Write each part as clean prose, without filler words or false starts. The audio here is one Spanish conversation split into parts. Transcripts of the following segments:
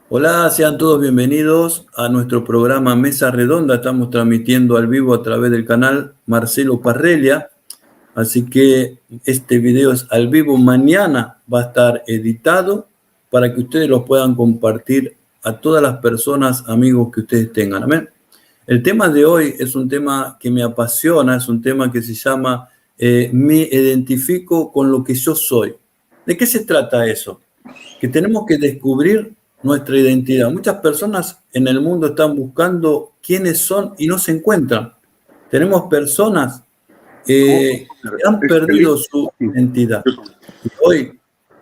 Hola, sean todos bienvenidos a nuestro programa Mesa Redonda. Estamos transmitiendo al vivo a través del canal Marcelo Parrelia. Así que este video es al vivo. Mañana va a estar editado para que ustedes lo puedan compartir a todas las personas, amigos que ustedes tengan. Amén. El tema de hoy es un tema que me apasiona, es un tema que se llama Me identifico con lo que yo soy. ¿De qué se trata eso? Que tenemos que descubrir nuestra identidad. Muchas personas en el mundo están buscando quiénes son y no se encuentran. Tenemos personas que han perdido su identidad. Y hoy,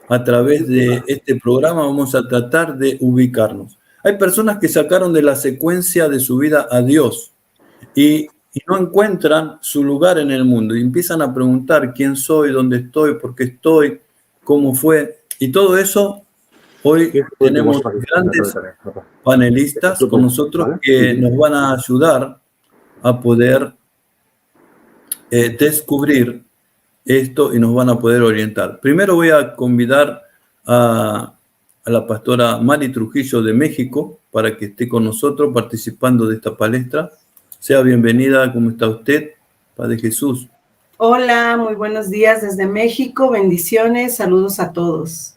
a través de este programa, vamos a tratar de ubicarnos. Hay personas que sacaron de la secuencia de su vida a Dios y no encuentran su lugar en el mundo y empiezan a preguntar quién soy, dónde estoy, por qué estoy, cómo fue. Y todo eso, hoy tenemos grandes panelistas con nosotros que nos van a ayudar a poder descubrir esto y nos van a poder orientar. Primero voy a convidar a la pastora Mari Trujillo de México para que esté con nosotros participando de esta palestra. Sea bienvenida, ¿cómo está usted? Padre Jesús. Hola, muy buenos días desde México, bendiciones, saludos a todos.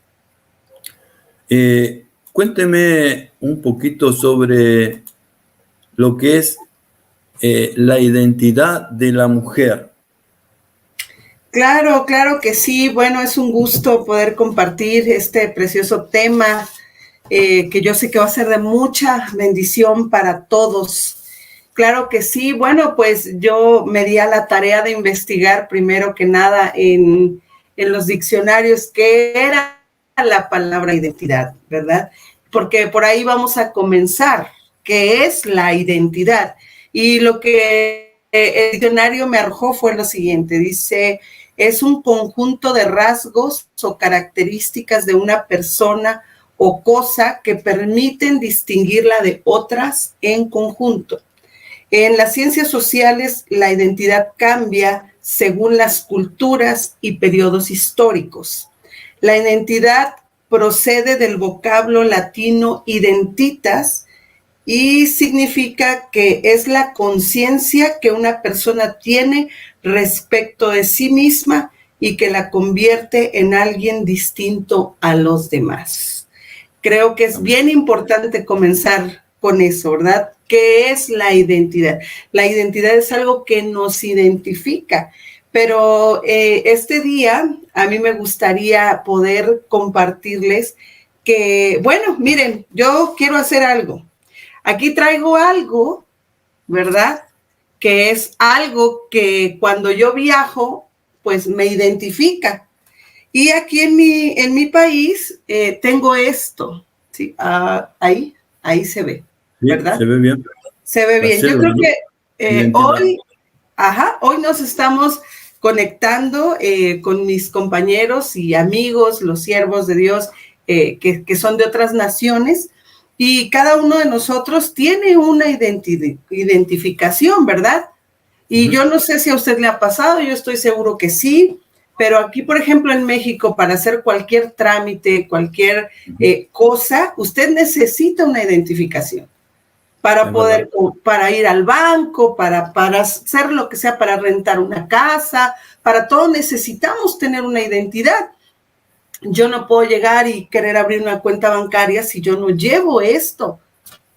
Cuénteme un poquito sobre lo que es la identidad de la mujer. Claro que sí. Bueno, es un gusto poder compartir este precioso tema que yo sé que va a ser de mucha bendición para todos. Claro que sí. Bueno, pues yo me di a la tarea de investigar primero que nada en los diccionarios qué era la palabra identidad, ¿verdad? Porque por ahí vamos a comenzar. ¿Qué es la identidad? Y lo que el diccionario me arrojó fue lo siguiente. Dice, es un conjunto de rasgos o características de una persona o cosa que permiten distinguirla de otras en conjunto. En las ciencias sociales, la identidad cambia según las culturas y periodos históricos. La identidad procede del vocablo latino identitas y significa que es la conciencia que una persona tiene respecto de sí misma y que la convierte en alguien distinto a los demás. Creo que es bien importante comenzar con eso, ¿verdad? ¿Qué es la identidad? La identidad es algo que nos identifica, pero este día a mí me gustaría poder compartirles que, bueno, miren, yo quiero hacer algo. Aquí traigo algo, ¿verdad? Que es algo que cuando yo viajo, pues me identifica. Y aquí en mi país tengo esto, ¿sí? Ahí se ve, ¿verdad? Sí, se ve bien. Se ve bien. Yo creo que hoy nos estamos conectando con mis compañeros y amigos, los siervos de Dios que son de otras naciones, y cada uno de nosotros tiene una identificación, ¿verdad? Y yo no sé si a usted le ha pasado, yo estoy seguro que sí, pero aquí, por ejemplo, en México, para hacer cualquier trámite, cualquier cosa, usted necesita una identificación para poder, para ir al banco, para hacer lo que sea, para rentar una casa, para todo necesitamos tener una identidad. Yo no puedo llegar y querer abrir una cuenta bancaria si yo no llevo esto,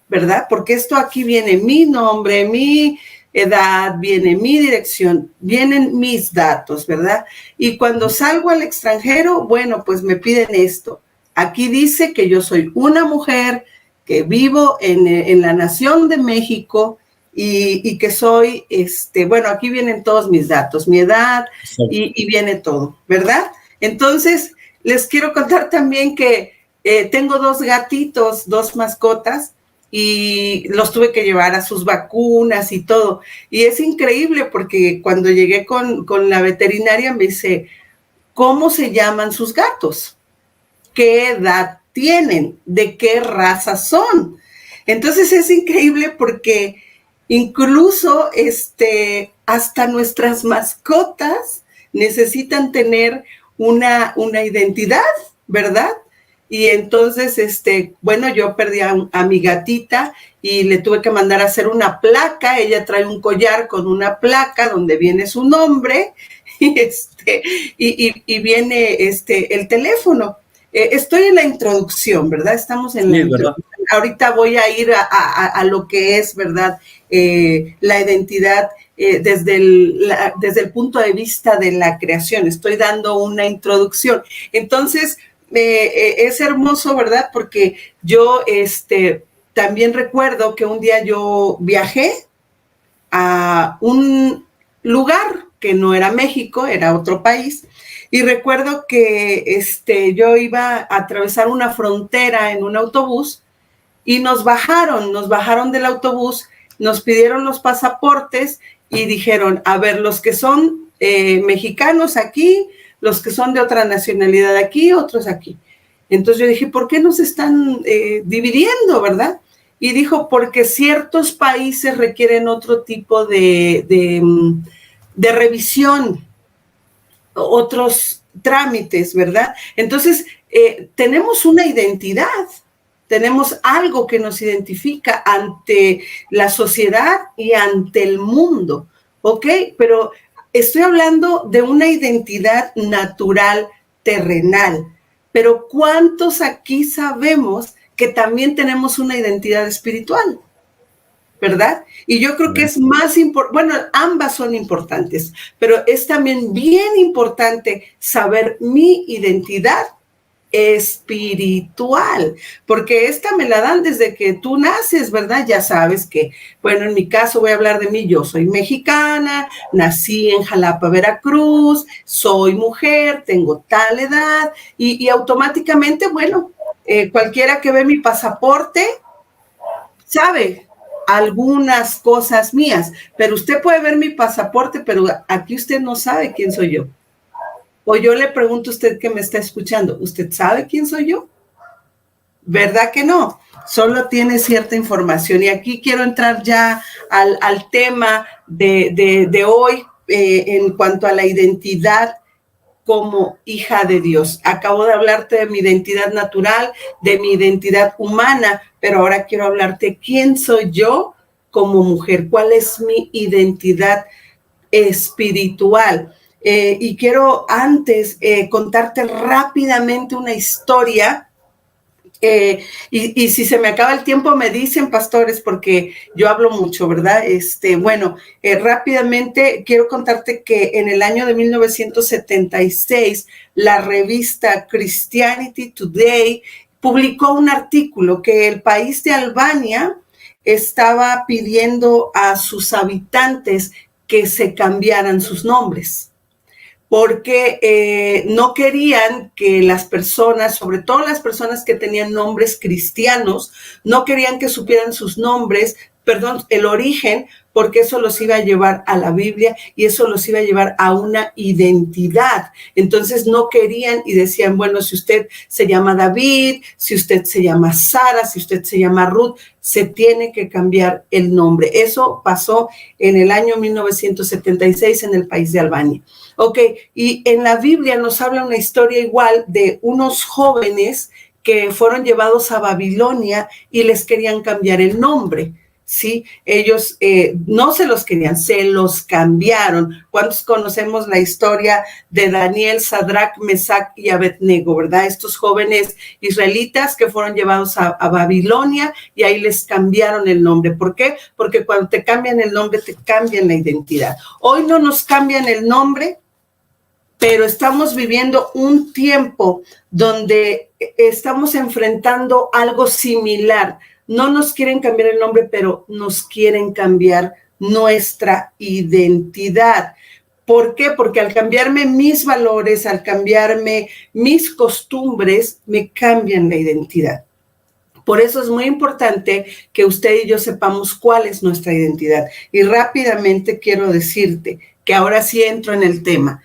¿verdad? Porque esto aquí viene mi nombre, mi edad, viene mi dirección, vienen mis datos, ¿verdad? Y cuando salgo al extranjero, bueno, pues me piden esto. Aquí dice que yo soy una mujer que vivo en la nación de México y que soy, bueno, aquí vienen todos mis datos, mi edad y viene todo, ¿verdad? Entonces, les quiero contar también que tengo dos gatitos, dos mascotas, y los tuve que llevar a sus vacunas y todo. Y es increíble porque cuando llegué con la veterinaria me dice, ¿cómo se llaman sus gatos? ¿Qué edad tienen? ¿De qué raza son? Entonces es increíble porque incluso hasta nuestras mascotas necesitan tener una identidad, ¿verdad? Y entonces, bueno, yo perdí a mi gatita y le tuve que mandar a hacer una placa. Ella trae un collar con una placa donde viene su nombre y viene el teléfono. Estoy en la introducción, ¿verdad? Estamos en la introducción. Ahorita voy a ir a lo que es, ¿verdad? La identidad desde el punto de vista de la creación. Estoy dando una introducción. Entonces, es hermoso, ¿verdad? Porque yo también recuerdo que un día yo viajé a un lugar que no era México, era otro país, y recuerdo que yo iba a atravesar una frontera en un autobús y nos bajaron del autobús, nos pidieron los pasaportes y dijeron, a ver, los que son mexicanos aquí, los que son de otra nacionalidad aquí, otros aquí. Entonces yo dije, ¿por qué nos están dividiendo, verdad? Y dijo, porque ciertos países requieren otro tipo de revisión, otros trámites, ¿verdad? Entonces, tenemos una identidad, tenemos algo que nos identifica ante la sociedad y ante el mundo, ¿ok? Pero estoy hablando de una identidad natural, terrenal. Pero ¿cuántos aquí sabemos que también tenemos una identidad espiritual? ¿Verdad? Y yo creo que es más importante, bueno, ambas son importantes, pero es también bien importante saber mi identidad espiritual, porque esta me la dan desde que tú naces, ¿verdad? Ya sabes que, bueno, en mi caso voy a hablar de mí, yo soy mexicana, nací en Jalapa, Veracruz, soy mujer, tengo tal edad, y automáticamente, bueno, cualquiera que ve mi pasaporte sabe algunas cosas mías, pero usted puede ver mi pasaporte, pero aquí usted no sabe quién soy yo. O yo le pregunto a usted que me está escuchando, ¿usted sabe quién soy yo? ¿Verdad que no? Solo tiene cierta información. Y aquí quiero entrar ya al tema de hoy en cuanto a la identidad como hija de Dios. Acabo de hablarte de mi identidad natural, de mi identidad humana, pero ahora quiero hablarte quién soy yo como mujer, cuál es mi identidad espiritual. Y quiero antes contarte rápidamente una historia. Y si se me acaba el tiempo, me dicen, pastores, porque yo hablo mucho, ¿verdad? Bueno, rápidamente quiero contarte que en el año de 1976, la revista Christianity Today publicó un artículo que el país de Albania estaba pidiendo a sus habitantes que se cambiaran sus nombres, porque no querían que las personas, sobre todo las personas que tenían nombres cristianos, no querían que supieran sus nombres, el origen, porque eso los iba a llevar a la Biblia y eso los iba a llevar a una identidad. Entonces no querían y decían, bueno, si usted se llama David, si usted se llama Sara, si usted se llama Ruth, se tiene que cambiar el nombre. Eso pasó en el año 1976 en el país de Albania. Ok, y en la Biblia nos habla una historia igual de unos jóvenes que fueron llevados a Babilonia y les querían cambiar el nombre. Sí, ellos no se los querían, se los cambiaron. ¿Cuántos conocemos la historia de Daniel, Sadrach, Mesach y Abednego, verdad? Estos jóvenes israelitas que fueron llevados a Babilonia y ahí les cambiaron el nombre. ¿Por qué? Porque cuando te cambian el nombre, te cambian la identidad. Hoy no nos cambian el nombre, pero estamos viviendo un tiempo donde estamos enfrentando algo similar. No nos quieren cambiar el nombre, pero nos quieren cambiar nuestra identidad. ¿Por qué? Porque al cambiarme mis valores, al cambiarme mis costumbres, me cambian la identidad. Por eso es muy importante que usted y yo sepamos cuál es nuestra identidad. Y rápidamente quiero decirte que ahora sí entro en el tema.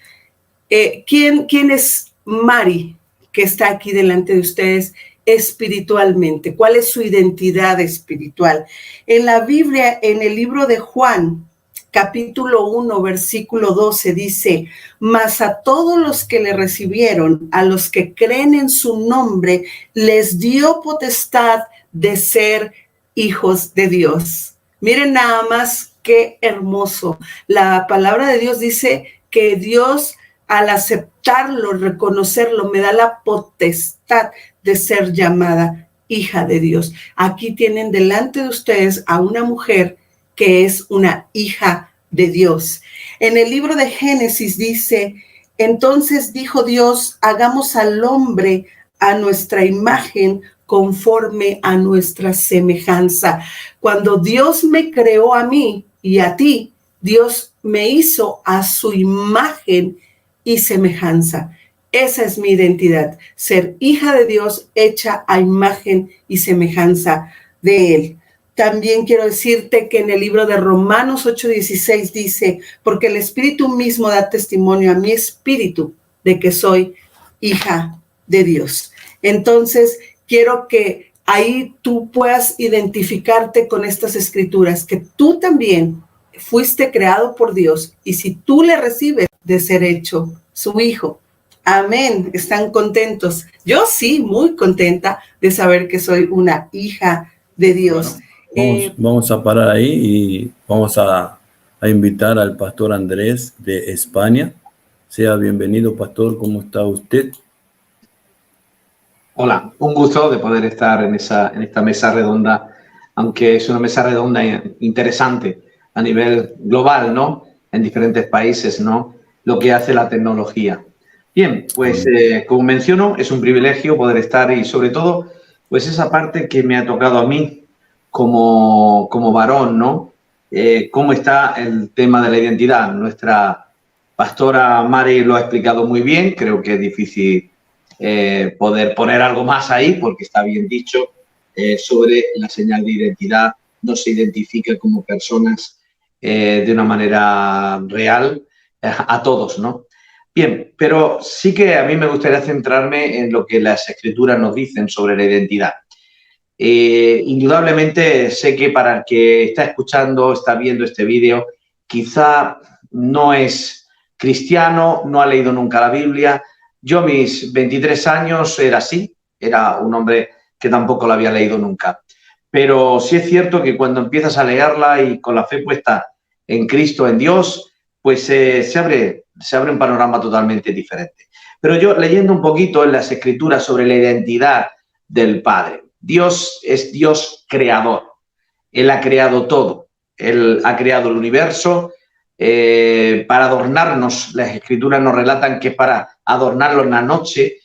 ¿Quién es Mari, que está aquí delante de ustedes espiritualmente? ¿Cuál es su identidad espiritual? En la Biblia, en el libro de Juan, capítulo 1, versículo 12 dice: mas a todos los que le recibieron, a los que creen en su nombre, les dio potestad de ser hijos de Dios. Miren nada más qué hermoso. La palabra de Dios dice que Dios, al aceptarlo, reconocerlo, me da la potestad de ser llamada hija de Dios. Aquí tienen delante de ustedes a una mujer que es una hija de Dios. En el libro de Génesis dice: entonces dijo Dios, hagamos al hombre a nuestra imagen, conforme a nuestra semejanza. Cuando Dios me creó a mí y a ti, Dios me hizo a su imagen y semejanza. Esa es mi identidad, ser hija de Dios hecha a imagen y semejanza de Él. También quiero decirte que en el libro de Romanos 8:16 dice: porque el Espíritu mismo da testimonio a mi espíritu de que soy hija de Dios. Entonces, quiero que ahí tú puedas identificarte con estas escrituras, que tú también fuiste creado por Dios, y si tú le recibes, de ser hecho su hijo. Amén. ¿Están contentos? Yo sí, muy contenta de saber que soy una hija de Dios. Bueno, vamos a parar ahí y vamos a invitar al pastor Andrés de España. Sea bienvenido, pastor. ¿Cómo está usted? Hola, un gusto de poder estar en esta mesa redonda, aunque es una mesa redonda interesante a nivel global, ¿no? En diferentes países, ¿no? Lo que hace la tecnología. Bien, pues como menciono, es un privilegio poder estar, y sobre todo, pues esa parte que me ha tocado a mí como varón, ¿no? Cómo está el tema de la identidad. Nuestra pastora Mari lo ha explicado muy bien. Creo que es difícil poder poner algo más ahí, porque está bien dicho sobre la señal de identidad. No se identifica como personas de una manera real a todos, ¿no? Bien, pero sí que a mí me gustaría centrarme en lo que las escrituras nos dicen sobre la identidad. Indudablemente sé que para el que está escuchando, está viendo este vídeo, quizá no es cristiano, no ha leído nunca la Biblia. Yo, mis 23 años, era así, era un hombre que tampoco la había leído nunca. Pero sí es cierto que cuando empiezas a leerla y con la fe puesta en Cristo, en Dios, pues se abre un panorama totalmente diferente. Pero yo, leyendo un poquito en las escrituras sobre la identidad del Padre, Dios es Dios creador. Él ha creado todo. Él ha creado el universo para adornarnos. Las escrituras nos relatan que es para adornarlo en la noche,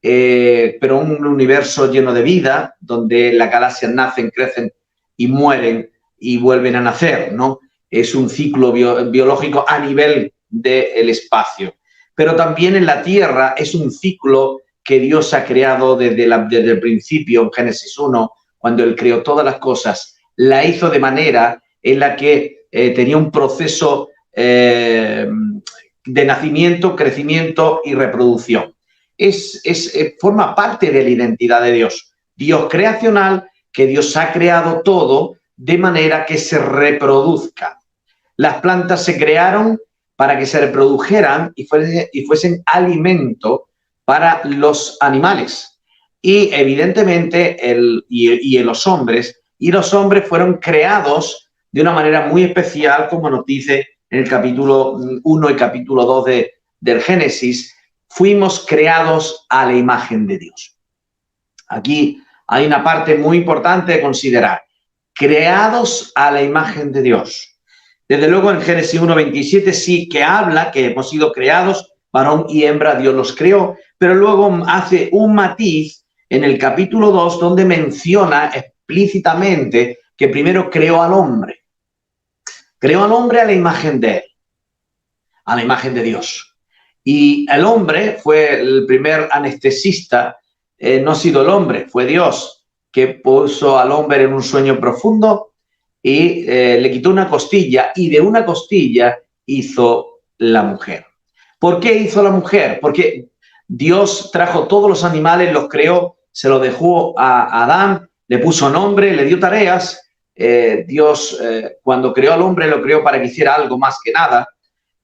pero un universo lleno de vida, donde las galaxias nacen, crecen y mueren y vuelven a nacer, ¿no? Es un ciclo biológico a nivel del espacio. Pero también en la Tierra es un ciclo que Dios ha creado desde el principio, en Génesis 1, cuando Él creó todas las cosas. La hizo de manera en la que tenía un proceso de nacimiento, crecimiento y reproducción. Forma parte de la identidad de Dios. Dios creacional, que Dios ha creado todo de manera que se reproduzca. Las plantas se crearon para que se reprodujeran y fuesen alimento para los animales. Y evidentemente los hombres fueron creados de una manera muy especial, como nos dice en el capítulo 1 y capítulo 2 del Génesis. Fuimos creados a la imagen de Dios. Aquí hay una parte muy importante de considerar. Creados a la imagen de Dios. Desde luego en Génesis 1:27 sí que habla que hemos sido creados, varón y hembra, Dios los creó, pero luego hace un matiz en el capítulo 2 donde menciona explícitamente que primero creó al hombre. Creó al hombre a la imagen de él, a la imagen de Dios. Y el hombre fue el primer anestesista, no ha sido el hombre, fue Dios, que puso al hombre en un sueño profundo y le quitó una costilla, y de una costilla hizo la mujer. ¿Por qué hizo la mujer? Porque Dios trajo todos los animales, los creó, se los dejó a Adán, le puso nombre, le dio tareas, Dios, cuando creó al hombre, lo creó para que hiciera algo más que nada,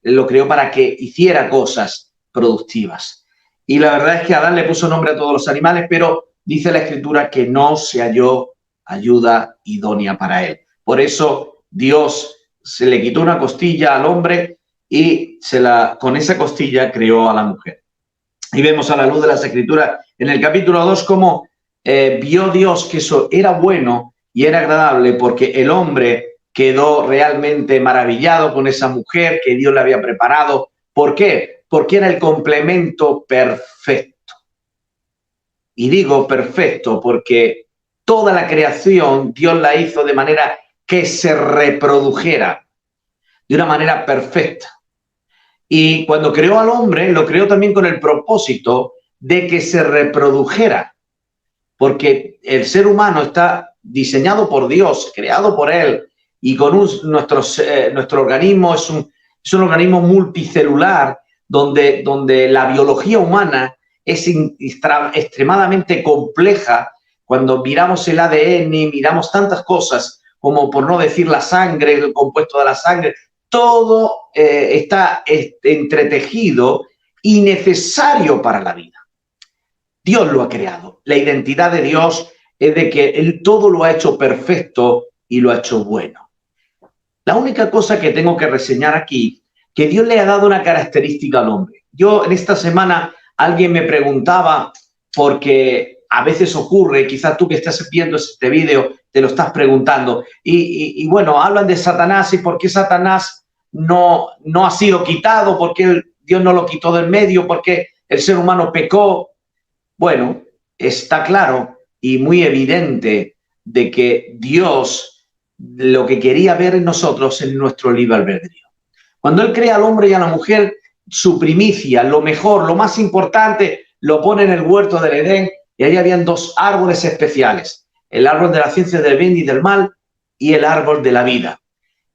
lo creó para que hiciera cosas productivas. Y la verdad es que Adán le puso nombre a todos los animales, pero dice la Escritura que no se halló ayuda idónea para él. Por eso Dios se le quitó una costilla al hombre y con esa costilla creó a la mujer. Y vemos a la luz de las Escrituras en el capítulo 2 cómo vio Dios que eso era bueno y era agradable, porque el hombre quedó realmente maravillado con esa mujer que Dios le había preparado. ¿Por qué? Porque era el complemento perfecto. Y digo perfecto porque toda la creación Dios la hizo de manera que se reprodujera de una manera perfecta. Y cuando creó al hombre, lo creó también con el propósito de que se reprodujera, porque el ser humano está diseñado por Dios, creado por Él, y con nuestro organismo es un organismo multicelular donde la biología humana es extremadamente compleja. Cuando miramos el ADN, miramos tantas cosas como, por no decir la sangre, el compuesto de la sangre, todo está entretejido y necesario para la vida. Dios lo ha creado. La identidad de Dios es de que Él todo lo ha hecho perfecto y lo ha hecho bueno. La única cosa que tengo que reseñar aquí, que Dios le ha dado una característica al hombre. Yo en esta semana alguien me preguntaba, porque a veces ocurre, quizás tú que estás viendo este vídeo te lo estás preguntando, y bueno, hablan de Satanás y por qué Satanás no ha sido quitado, por qué Dios no lo quitó del medio, por qué el ser humano pecó. Bueno, está claro y muy evidente de que Dios lo que quería ver en nosotros es nuestro libre albedrío. Cuando Él crea al hombre y a la mujer, su primicia, lo mejor, lo más importante, lo pone en el huerto del Edén, y ahí habían dos árboles especiales: el árbol de la ciencia del bien y del mal y el árbol de la vida.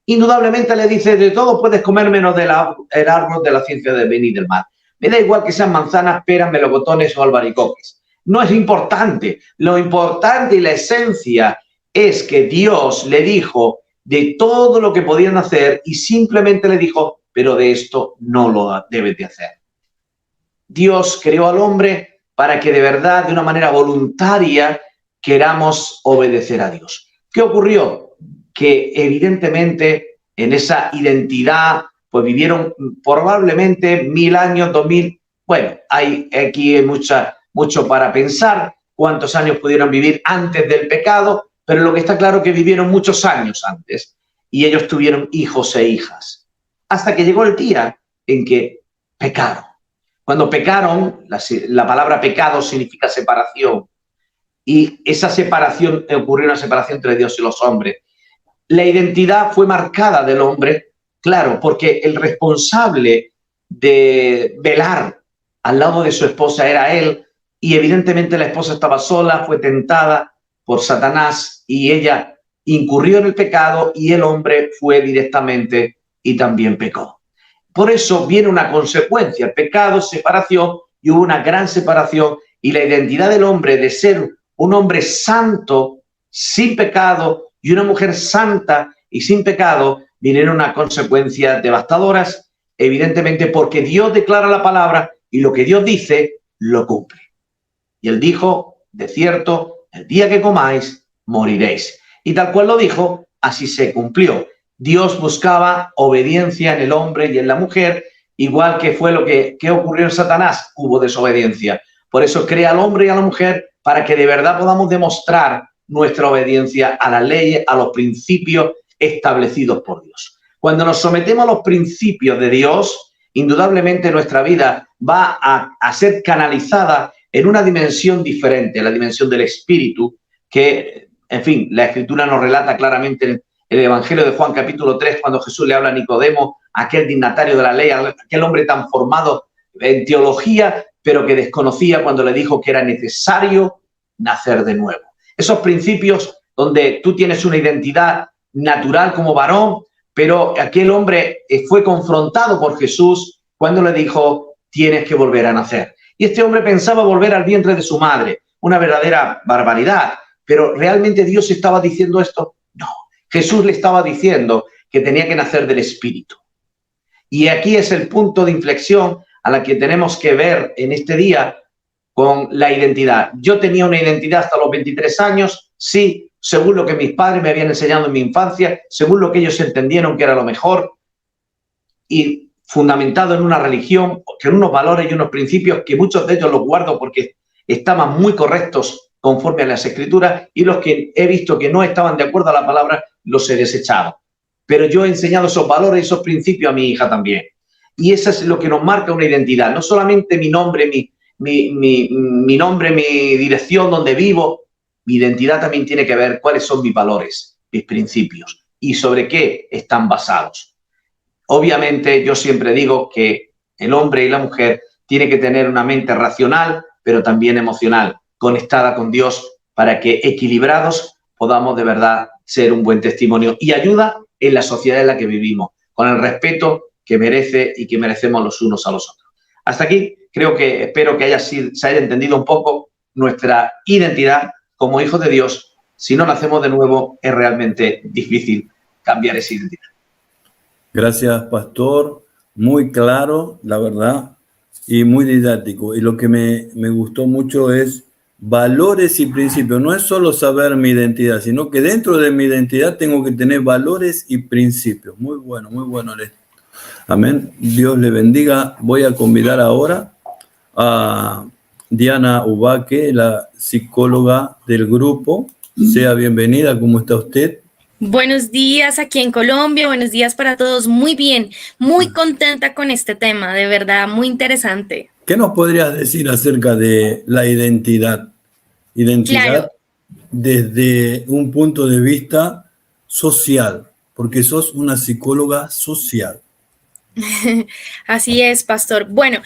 Indudablemente le dice: de todo puedes comer menos del árbol de la ciencia del bien y del mal. Me da igual que sean manzanas, peras, melocotones o albaricoques. No es importante. Lo importante y la esencia es que Dios le dijo de todo lo que podían hacer y simplemente le dijo: pero de esto no lo debes de hacer. Dios creó al hombre para que de verdad, de una manera voluntaria, queramos obedecer a Dios. ¿Qué ocurrió? Que evidentemente en esa identidad pues vivieron probablemente 1000 años, 2000. Bueno, hay aquí mucho para pensar cuántos años pudieron vivir antes del pecado, pero lo que está claro es que vivieron muchos años antes y ellos tuvieron hijos e hijas. Hasta que llegó el día en que pecaron. Cuando pecaron, la palabra pecado significa separación, y esa separación, ocurrió una separación entre Dios y los hombres. La identidad fue marcada del hombre, claro, porque el responsable de velar al lado de su esposa era él, y evidentemente la esposa estaba sola, fue tentada por Satanás y ella incurrió en el pecado, y el hombre fue directamente y también pecó. Por eso viene una consecuencia: el pecado, separación, y hubo una gran separación, y la identidad del hombre de ser un hombre santo, sin pecado, y una mujer santa y sin pecado, vinieron unas consecuencias devastadoras, evidentemente porque Dios declara la palabra y lo que Dios dice, lo cumple. Y Él dijo: de cierto, el día que comáis, moriréis. Y tal cual lo dijo, así se cumplió. Dios buscaba obediencia en el hombre y en la mujer, igual que fue lo que ocurrió en Satanás, hubo desobediencia. Por eso crea al hombre y a la mujer, para que de verdad podamos demostrar nuestra obediencia a las leyes, a los principios establecidos por Dios. Cuando nos sometemos a los principios de Dios, indudablemente nuestra vida va a ser canalizada en una dimensión diferente, la dimensión del espíritu, que, en fin, la Escritura nos relata claramente en el Evangelio de Juan capítulo 3, cuando Jesús le habla a Nicodemo, aquel dignatario de la ley, aquel hombre tan formado en teología, pero que desconocía, cuando le dijo que era necesario nacer de nuevo. Esos principios donde tú tienes una identidad natural como varón, pero aquel hombre fue confrontado por Jesús cuando le dijo: tienes que volver a nacer. Y este hombre pensaba volver al vientre de su madre, una verdadera barbaridad. Pero ¿realmente Dios estaba diciendo esto? No. Jesús le estaba diciendo que tenía que nacer del Espíritu. Y aquí es el punto de inflexión a la que tenemos que ver en este día con la identidad. Yo tenía una identidad hasta los 23 años, sí, según lo que mis padres me habían enseñado en mi infancia, según lo que ellos entendieron que era lo mejor, y fundamentado en una religión, en unos valores y unos principios que muchos de ellos los guardo porque estaban muy correctos conforme a las Escrituras, y los que he visto que no estaban de acuerdo a la palabra los he desechado. Pero yo he enseñado esos valores y esos principios a mi hija también. Y eso es lo que nos marca una identidad, no solamente mi nombre, mi nombre, mi dirección, donde vivo. Mi identidad también tiene que ver cuáles son mis valores, mis principios y sobre qué están basados. Obviamente, yo siempre digo que el hombre y la mujer tienen que tener una mente racional, pero también emocional, conectada con Dios, para que equilibrados podamos de verdad ser un buen testimonio y ayuda en la sociedad en la que vivimos, con el respeto que merece y que merecemos los unos a los otros. Hasta aquí espero que se haya entendido un poco nuestra identidad como hijos de Dios. Si no nacemos de nuevo, es realmente difícil cambiar esa identidad. Gracias, pastor. Muy claro, la verdad, y muy didáctico. Y lo que me gustó mucho es valores y principios. No es solo saber mi identidad, sino que dentro de mi identidad tengo que tener valores y principios. Muy bueno, Ernesto. Amén. Dios le bendiga. Voy a convidar ahora a Diana Ubaque, la psicóloga del grupo. Sea bienvenida. ¿Cómo está usted? Buenos días aquí en Colombia, buenos días para todos. Muy bien, muy contenta con este tema, de verdad, muy interesante. ¿Qué nos podrías decir acerca de la identidad? Identidad claro. Desde un punto de vista social, porque sos una psicóloga social. Así es, pastor. Bueno,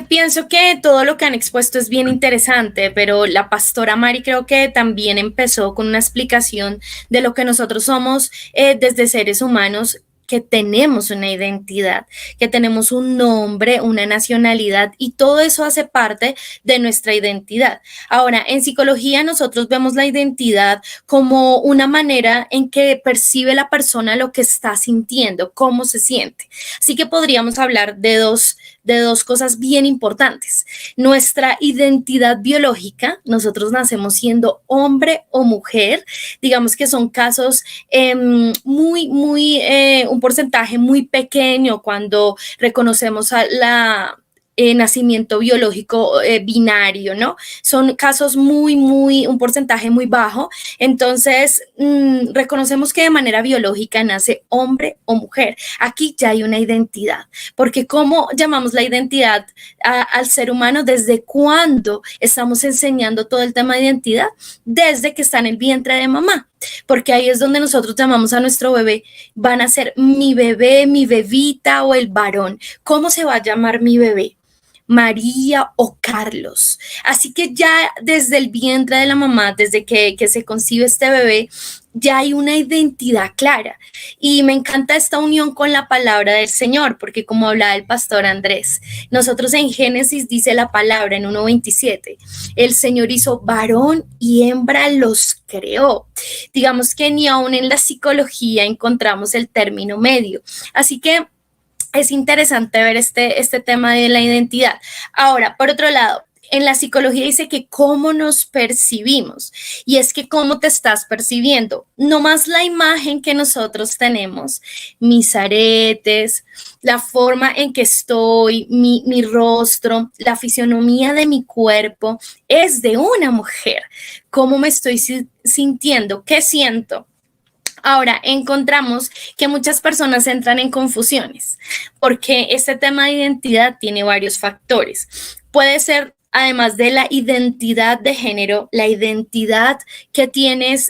pienso que todo lo que han expuesto es bien interesante, pero la pastora Mari creo que también empezó con una explicación de lo que nosotros somos desde seres humanos, que tenemos una identidad, que tenemos un nombre, una nacionalidad, y todo eso hace parte de nuestra identidad. Ahora, en psicología nosotros vemos la identidad como una manera en que percibe la persona lo que está sintiendo, cómo se siente. Así que podríamos hablar de dos cosas bien importantes. Nuestra identidad biológica, nosotros nacemos siendo hombre o mujer, digamos que son casos un porcentaje muy pequeño cuando reconocemos a la nacimiento biológico binario, ¿no? Son casos un porcentaje muy bajo. Entonces, reconocemos que de manera biológica nace hombre o mujer. Aquí ya hay una identidad, porque ¿cómo llamamos la identidad al ser humano? ¿Desde cuándo estamos enseñando todo el tema de identidad? Desde que está en el vientre de mamá. Porque ahí es donde nosotros llamamos a nuestro bebé, van a ser mi bebé, mi bebita o el varón. ¿Cómo se va a llamar mi bebé? María o Carlos. Así que ya desde el vientre de la mamá, desde que se concibe este bebé, ya hay una identidad clara. Y me encanta esta unión con la palabra del Señor, porque como hablaba el pastor Andrés, nosotros en Génesis dice la palabra en 1:27, el Señor hizo varón y hembra los creó. Digamos que ni aún en la psicología encontramos el término medio. Así que es interesante ver este tema de la identidad. Ahora, por otro lado, en la psicología dice que cómo nos percibimos, y es que cómo te estás percibiendo, no más la imagen que nosotros tenemos, mis aretes, la forma en que estoy, mi rostro, la fisionomía de mi cuerpo es de una mujer. ¿Cómo me estoy sintiendo? ¿Qué siento? Ahora, encontramos que muchas personas entran en confusiones porque este tema de identidad tiene varios factores. Puede ser, además de la identidad de género, la identidad que tienes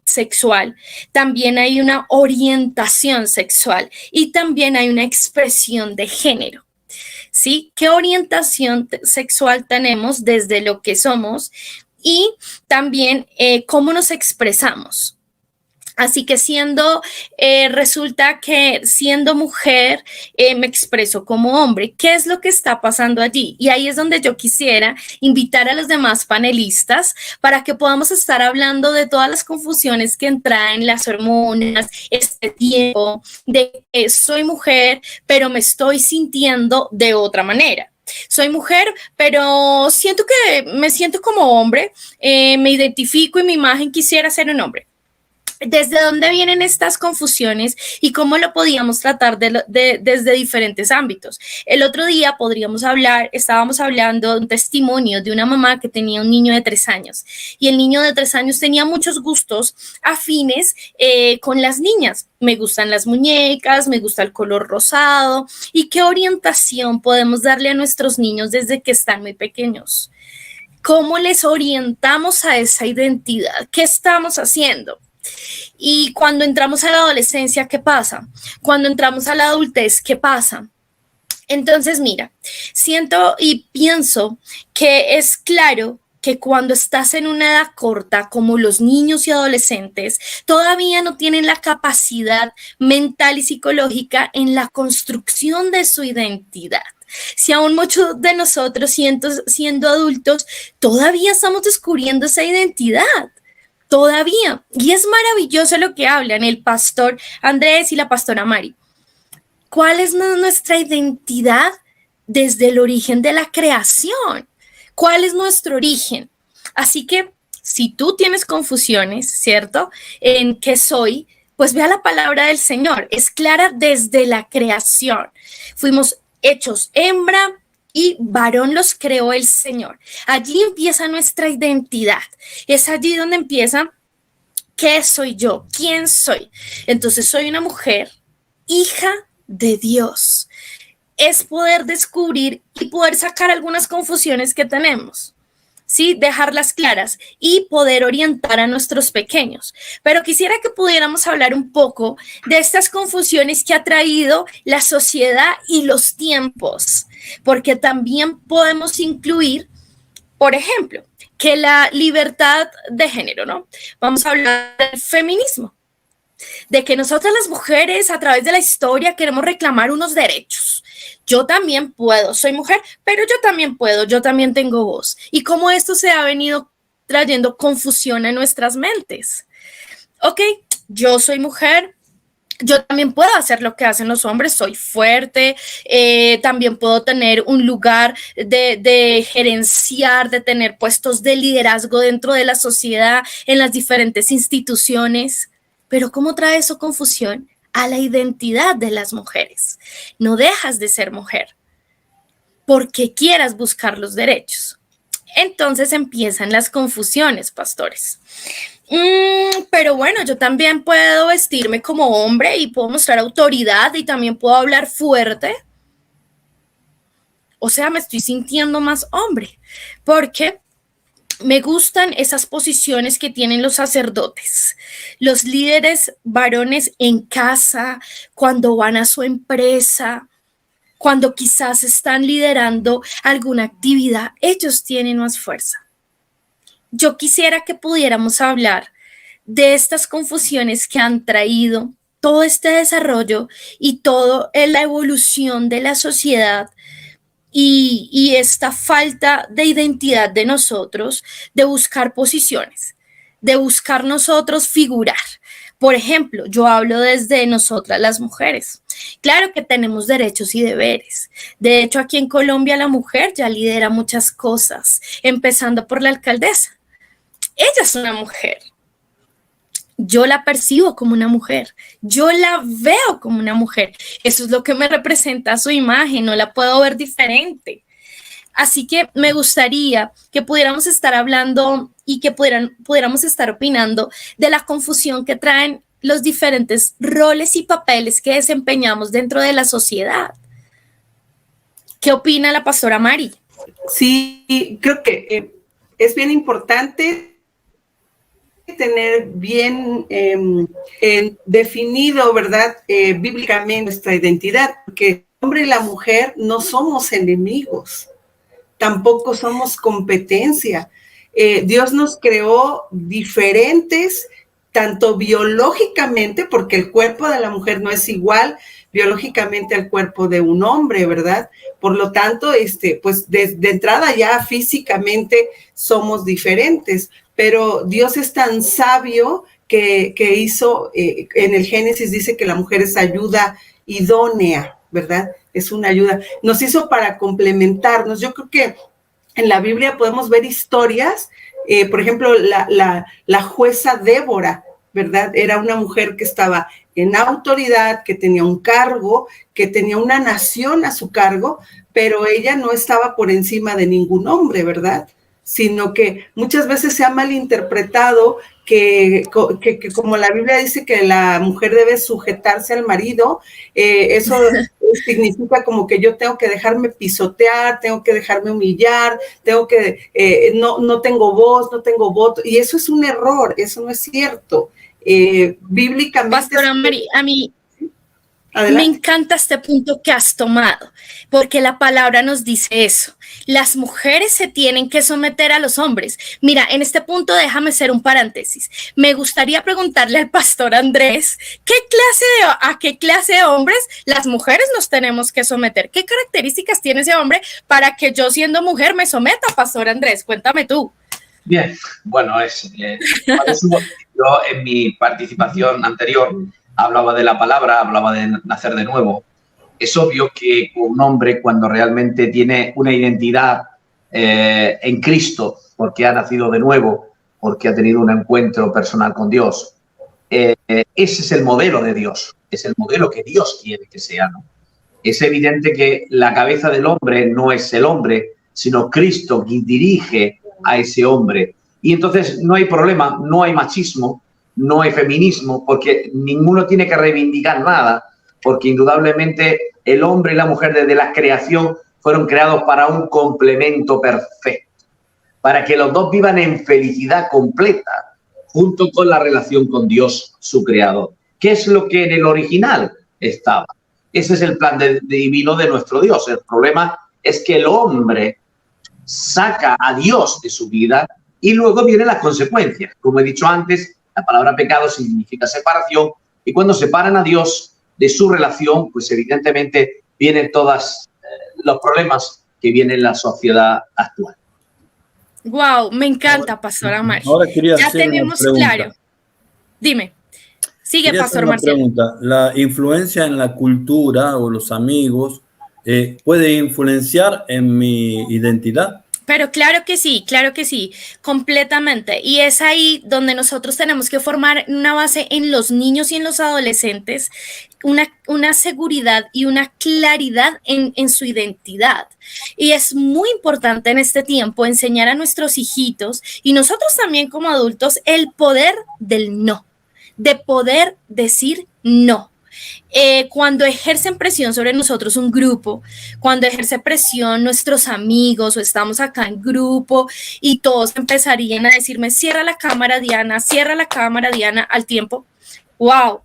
sexual, también hay una orientación sexual y también hay una expresión de género. ¿Sí? ¿Qué orientación sexual tenemos desde lo que somos y también cómo nos expresamos? Así que resulta que siendo mujer me expreso como hombre. ¿Qué es lo que está pasando allí? Y ahí es donde yo quisiera invitar a los demás panelistas para que podamos estar hablando de todas las confusiones que traen las hormonas, este tiempo de que soy mujer, pero me estoy sintiendo de otra manera. Soy mujer, pero me siento como hombre, me identifico y mi imagen quisiera ser un hombre. ¿Desde dónde vienen estas confusiones y cómo lo podíamos tratar desde diferentes ámbitos? El otro día estábamos hablando de un testimonio de una mamá que tenía un niño de 3 años y el niño de 3 años tenía muchos gustos afines con las niñas. Me gustan las muñecas, me gusta el color rosado. ¿Y qué orientación podemos darle a nuestros niños desde que están muy pequeños? ¿Cómo les orientamos a esa identidad? ¿Qué estamos haciendo? Y cuando entramos a la adolescencia, ¿qué pasa? Cuando entramos a la adultez, ¿qué pasa? Entonces, mira, siento y pienso que es claro que cuando estás en una edad corta, como los niños y adolescentes, todavía no tienen la capacidad mental y psicológica en la construcción de su identidad. Si aún muchos de nosotros, siendo adultos, todavía estamos descubriendo esa identidad. Todavía. Y es maravilloso lo que hablan el pastor Andrés y la pastora Mari. ¿Cuál es nuestra identidad desde el origen de la creación? ¿Cuál es nuestro origen? Así que si tú tienes confusiones, ¿cierto? En qué soy, pues ve a la palabra del Señor. Es clara desde la creación. Fuimos hechos hembra y varón los creó el Señor. Allí empieza nuestra identidad. Es allí donde empieza qué soy yo, quién soy. Entonces soy una mujer, hija de Dios. Es poder descubrir y poder sacar algunas confusiones que tenemos, ¿sí? Dejarlas claras y poder orientar a nuestros pequeños. Pero quisiera que pudiéramos hablar un poco de estas confusiones que ha traído la sociedad y los tiempos, porque también podemos incluir, por ejemplo, que la libertad de género, ¿no? Vamos a hablar del feminismo, de que nosotras las mujeres a través de la historia queremos reclamar unos derechos. Yo también puedo, soy mujer, pero yo también puedo, yo también tengo voz. Y cómo esto se ha venido trayendo confusión en nuestras mentes. Ok, yo soy mujer, yo también puedo hacer lo que hacen los hombres, soy fuerte, también puedo tener un lugar de gerenciar, de tener puestos de liderazgo dentro de la sociedad, en las diferentes instituciones. Pero ¿cómo trae eso confusión a la identidad de las mujeres? No dejas de ser mujer porque quieras buscar los derechos. Entonces empiezan las confusiones, pastores. Pero bueno, yo también puedo vestirme como hombre y puedo mostrar autoridad y también puedo hablar fuerte. O sea, me estoy sintiendo más hombre porque me gustan esas posiciones que tienen los sacerdotes, los líderes varones en casa, cuando van a su empresa, cuando quizás están liderando alguna actividad, ellos tienen más fuerza. Yo quisiera que pudiéramos hablar de estas confusiones que han traído todo este desarrollo y toda la evolución de la sociedad y esta falta de identidad de nosotros, de buscar posiciones, de buscar nosotros figurar. Por ejemplo, yo hablo desde nosotras las mujeres. Claro que tenemos derechos y deberes. De hecho, aquí en Colombia la mujer ya lidera muchas cosas, empezando por la alcaldesa. Ella es una mujer. Yo la percibo como una mujer. Yo la veo como una mujer. Eso es lo que me representa su imagen. No la puedo ver diferente. Así que me gustaría que pudiéramos estar hablando y que pudiéramos estar opinando de la confusión que traen los diferentes roles y papeles que desempeñamos dentro de la sociedad. ¿Qué opina la pastora Mari? Sí, creo que es bien importante tener bien definido, ¿verdad? Bíblicamente nuestra identidad, porque el hombre y la mujer no somos enemigos, tampoco somos competencia. Dios nos creó diferentes tanto biológicamente, porque el cuerpo de la mujer no es igual biológicamente al cuerpo de un hombre, ¿verdad? Por lo tanto, pues de entrada ya físicamente somos diferentes, pero Dios es tan sabio que hizo, en el Génesis dice que la mujer es ayuda idónea, ¿verdad? Es una ayuda. Nos hizo para complementarnos. Yo creo que en la Biblia podemos ver historias, por ejemplo, la jueza Débora, ¿verdad? Era una mujer que estaba en autoridad, que tenía un cargo, que tenía una nación a su cargo, pero ella no estaba por encima de ningún hombre, ¿verdad? Sino que muchas veces se ha malinterpretado que como la Biblia dice que la mujer debe sujetarse al marido, eso significa como que yo tengo que dejarme pisotear, tengo que dejarme humillar, tengo que, no tengo voz, no tengo voto, y eso es un error, eso no es cierto. Bíblicamente. Pastora Mari, a mí Adelante. Me encanta este punto que has tomado, porque la palabra nos dice eso. Las mujeres se tienen que someter a los hombres. Mira, en este punto déjame hacer un paréntesis. Me gustaría preguntarle al pastor Andrés, ¿a qué clase de hombres las mujeres nos tenemos que someter? ¿Qué características tiene ese hombre para que yo, siendo mujer, me someta, pastor Andrés? Cuéntame tú. Bien, bueno, yo en mi participación anterior hablaba de la palabra, hablaba de nacer de nuevo. Es obvio que un hombre, cuando realmente tiene una identidad en Cristo, porque ha nacido de nuevo, porque ha tenido un encuentro personal con Dios, ese es el modelo de Dios, es el modelo que Dios quiere que sea, ¿no? Es evidente que la cabeza del hombre no es el hombre, sino Cristo quien dirige a ese hombre. Y entonces no hay problema, no hay machismo, no hay feminismo, porque ninguno tiene que reivindicar nada, porque indudablemente el hombre y la mujer desde la creación fueron creados para un complemento perfecto, para que los dos vivan en felicidad completa, junto con la relación con Dios, su creador. ¿Qué es lo que en el original estaba? Ese es el plan divino de nuestro Dios. El problema es que el hombre saca a Dios de su vida y luego vienen las consecuencias. Como he dicho antes, la palabra pecado significa separación, y cuando separan a Dios de su relación, pues evidentemente vienen todos los problemas que viene en la sociedad actual. Wow, me encanta, pastora Mari. Ahora quería ya hacer tenemos una pregunta. claro. Dime. Sigue, Quería pastor hacer una Marcelo. pregunta. ¿La influencia en la cultura o los amigos puede influenciar en mi identidad? Pero claro que sí, completamente. Y es ahí donde nosotros tenemos que formar una base en los niños y en los adolescentes, una seguridad y una claridad en su identidad. Y es muy importante en este tiempo enseñar a nuestros hijitos y nosotros también como adultos el poder del no, de poder decir no. Cuando ejercen presión sobre nosotros un grupo, cuando ejerce presión nuestros amigos o estamos acá en grupo y todos empezarían a decirme, cierra la cámara Diana al tiempo, wow,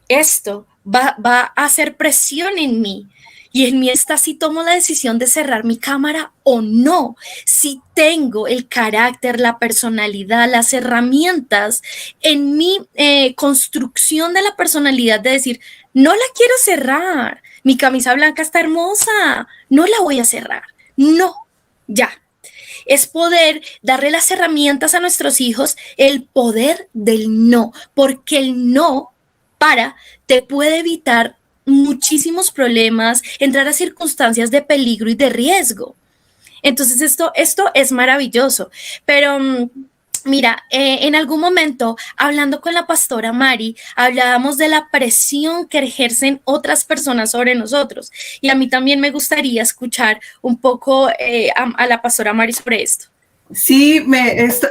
esto va a hacer presión en mí. Y en mí está si tomo la decisión de cerrar mi cámara o no, si tengo el carácter, la personalidad, las herramientas en mi construcción de la personalidad de decir, no la quiero cerrar, mi camisa blanca está hermosa, no la voy a cerrar, no, ya. Es poder darle las herramientas a nuestros hijos, el poder del no, porque el no te puede evitar muchísimos problemas, entrar a circunstancias de peligro y de riesgo. Entonces esto es maravilloso, pero mira, en algún momento, hablando con la pastora Mari, hablábamos de la presión que ejercen otras personas sobre nosotros, y a mí también me gustaría escuchar un poco a la pastora Mari sobre esto. Sí,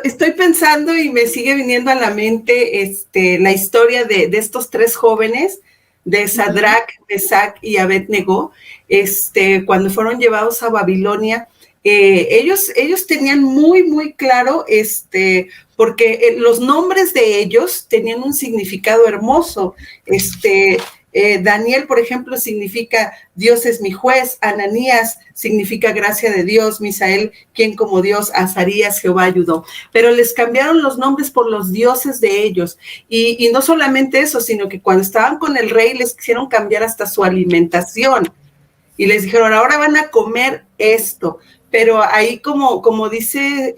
estoy pensando y me sigue viniendo a la mente la historia de estos tres jóvenes, de Sadrach, Mesach y Abednego, cuando fueron llevados a Babilonia. Ellos tenían muy claro, porque los nombres de ellos tenían un significado hermoso. Daniel, por ejemplo, significa Dios es mi juez. Ananías significa gracia de Dios. Misael, quien como Dios. Azarías, Jehová ayudó. Pero les cambiaron los nombres por los dioses de ellos. Y no solamente eso, sino que cuando estaban con el rey les quisieron cambiar hasta su alimentación. Y les dijeron, ahora van a comer esto. Pero ahí como dices,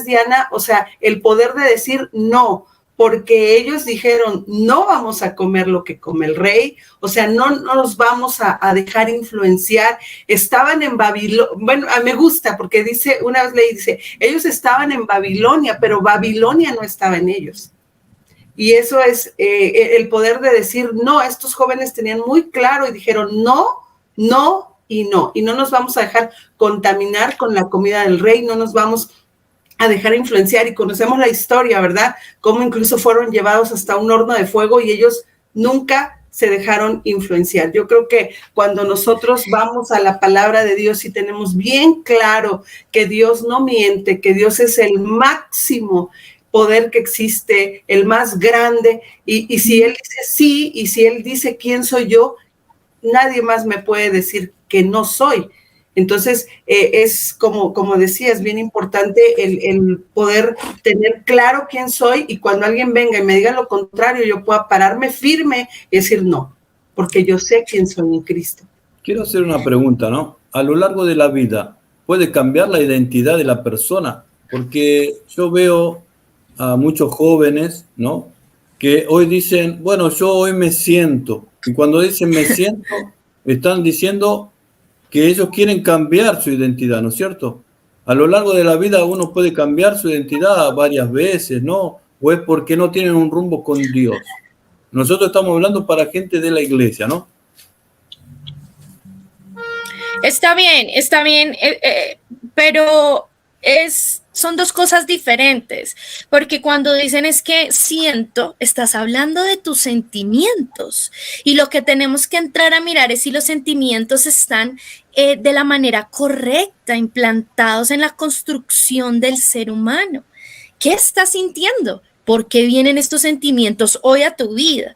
Diana, o sea, el poder de decir no, porque ellos dijeron, no vamos a comer lo que come el rey, o sea, no nos vamos a dejar influenciar. Estaban en Babilonia, bueno, me gusta porque dice, una vez leí, dice, ellos estaban en Babilonia, pero Babilonia no estaba en ellos. Y eso es el poder de decir no. Estos jóvenes tenían muy claro y dijeron no, no y no. Y no nos vamos a dejar contaminar con la comida del rey, no nos vamos a dejar influenciar. Y conocemos la historia, ¿verdad? Cómo incluso fueron llevados hasta un horno de fuego y ellos nunca se dejaron influenciar. Yo creo que cuando nosotros vamos a la palabra de Dios y tenemos bien claro que Dios no miente, que Dios es el máximo poder que existe, el más grande, y si Él dice sí, y si Él dice quién soy yo, nadie más me puede decir que no soy. Entonces, es como decía, es bien importante el poder tener claro quién soy, y cuando alguien venga y me diga lo contrario, yo pueda pararme firme y decir no, porque yo sé quién soy en Cristo. Quiero hacer una pregunta, ¿no? A lo largo de la vida, ¿puede cambiar la identidad de la persona? Porque yo veo a muchos jóvenes, ¿no?, que hoy dicen, bueno, yo hoy me siento, y cuando dicen me siento, están diciendo que ellos quieren cambiar su identidad, ¿no es cierto? A lo largo de la vida uno puede cambiar su identidad varias veces, ¿no? O es porque no tienen un rumbo con Dios. Nosotros estamos hablando para gente de la iglesia, ¿no? Está bien, pero son dos cosas diferentes, porque cuando dicen es que siento, estás hablando de tus sentimientos, y lo que tenemos que entrar a mirar es si los sentimientos están de la manera correcta, implantados en la construcción del ser humano. ¿Qué estás sintiendo? ¿Por qué vienen estos sentimientos hoy a tu vida?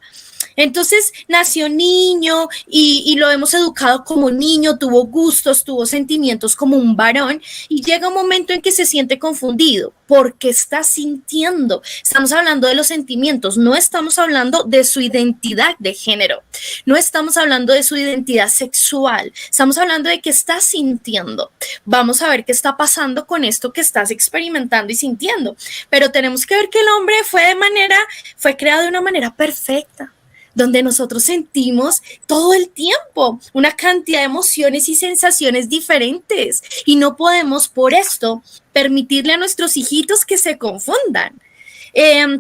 Entonces nació niño y lo hemos educado como niño, tuvo gustos, tuvo sentimientos como un varón, y llega un momento en que se siente confundido. ¿Por qué está sintiendo? Estamos hablando de los sentimientos, no estamos hablando de su identidad de género, no estamos hablando de su identidad sexual, estamos hablando de qué estás sintiendo. Vamos a ver qué está pasando con esto que estás experimentando y sintiendo, pero tenemos que ver que el hombre fue creado de una manera perfecta, donde nosotros sentimos todo el tiempo una cantidad de emociones y sensaciones diferentes, y no podemos por esto permitirle a nuestros hijitos que se confundan.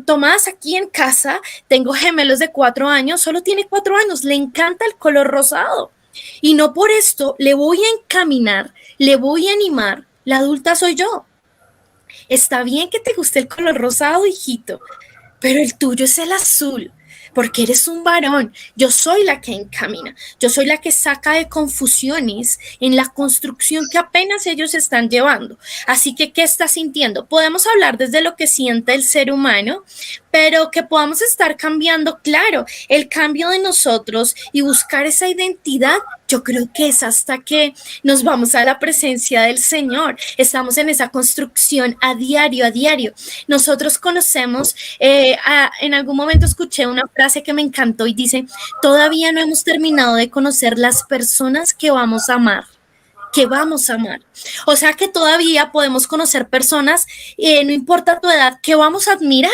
Tomás, aquí en casa, tengo gemelos de 4 años, solo tiene 4 años, le encanta el color rosado, y no por esto le voy a encaminar, le voy a animar. La adulta soy yo. Está bien que te guste el color rosado, hijito, pero el tuyo es el azul, porque eres un varón. Yo soy la que encamina, yo soy la que saca de confusiones en la construcción que apenas ellos están llevando. Así que, ¿qué estás sintiendo? Podemos hablar desde lo que siente el ser humano, pero que podamos estar cambiando, claro, el cambio de nosotros y buscar esa identidad. Yo creo que es hasta que nos vamos a la presencia del Señor. Estamos en esa construcción a diario, a diario. Nosotros conocemos, en algún momento escuché una frase que me encantó y dice, todavía no hemos terminado de conocer las personas que vamos a amar. O sea que todavía podemos conocer personas, no importa tu edad, que vamos a admirar.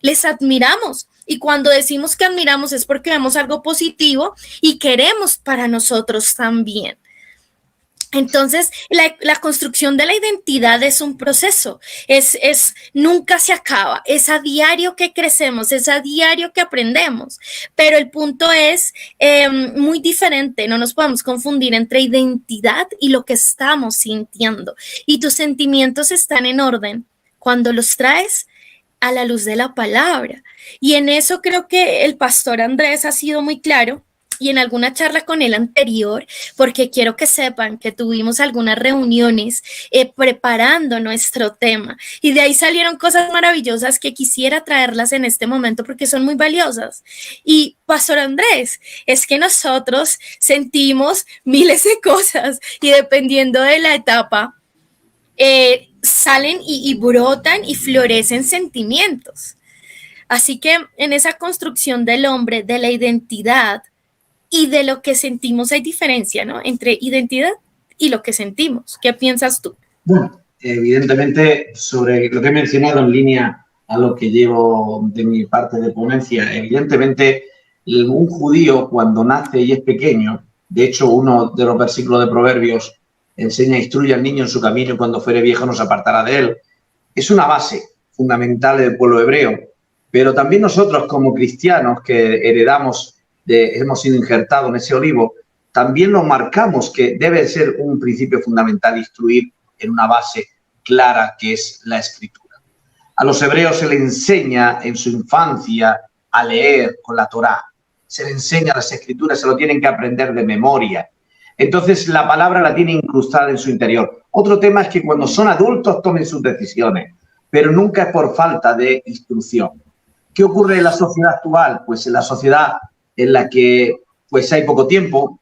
Les admiramos, y cuando decimos que admiramos es porque vemos algo positivo y queremos para nosotros también. Entonces, la construcción de la identidad es un proceso, nunca se acaba, es a diario que crecemos, es a diario que aprendemos, pero el punto es muy diferente. No nos podemos confundir entre identidad y lo que estamos sintiendo, y tus sentimientos están en orden cuando los traes a la luz de la palabra. Y en eso creo que el pastor Andrés ha sido muy claro y en alguna charla con él anterior, porque quiero que sepan que tuvimos algunas reuniones preparando nuestro tema y de ahí salieron cosas maravillosas que quisiera traerlas en este momento porque son muy valiosas. Y Pastor Andrés, es que nosotros sentimos miles de cosas y dependiendo de la etapa, salen y brotan y florecen sentimientos. Así que en esa construcción del hombre, de la identidad y de lo que sentimos hay diferencia, ¿no? Entre identidad y lo que sentimos. ¿Qué piensas tú? Bueno, evidentemente, sobre lo que he mencionado en línea a lo que llevo de mi parte de ponencia, evidentemente un judío cuando nace y es pequeño, de hecho uno de los versículos de Proverbios enseña, instruye al niño en su camino y cuando fuere viejo no se apartará de él. Es una base fundamental del pueblo hebreo, pero también nosotros como cristianos que heredamos, hemos sido injertados en ese olivo, también nos marcamos que debe ser un principio fundamental instruir en una base clara que es la Escritura. A los hebreos se les enseña en su infancia a leer con la Torá, se les enseña las Escrituras, se lo tienen que aprender de memoria. Entonces la palabra la tiene incrustada en su interior. Otro tema es que cuando son adultos tomen sus decisiones, pero nunca es por falta de instrucción. ¿Qué ocurre en la sociedad actual? Pues en la sociedad en la que pues hay poco tiempo,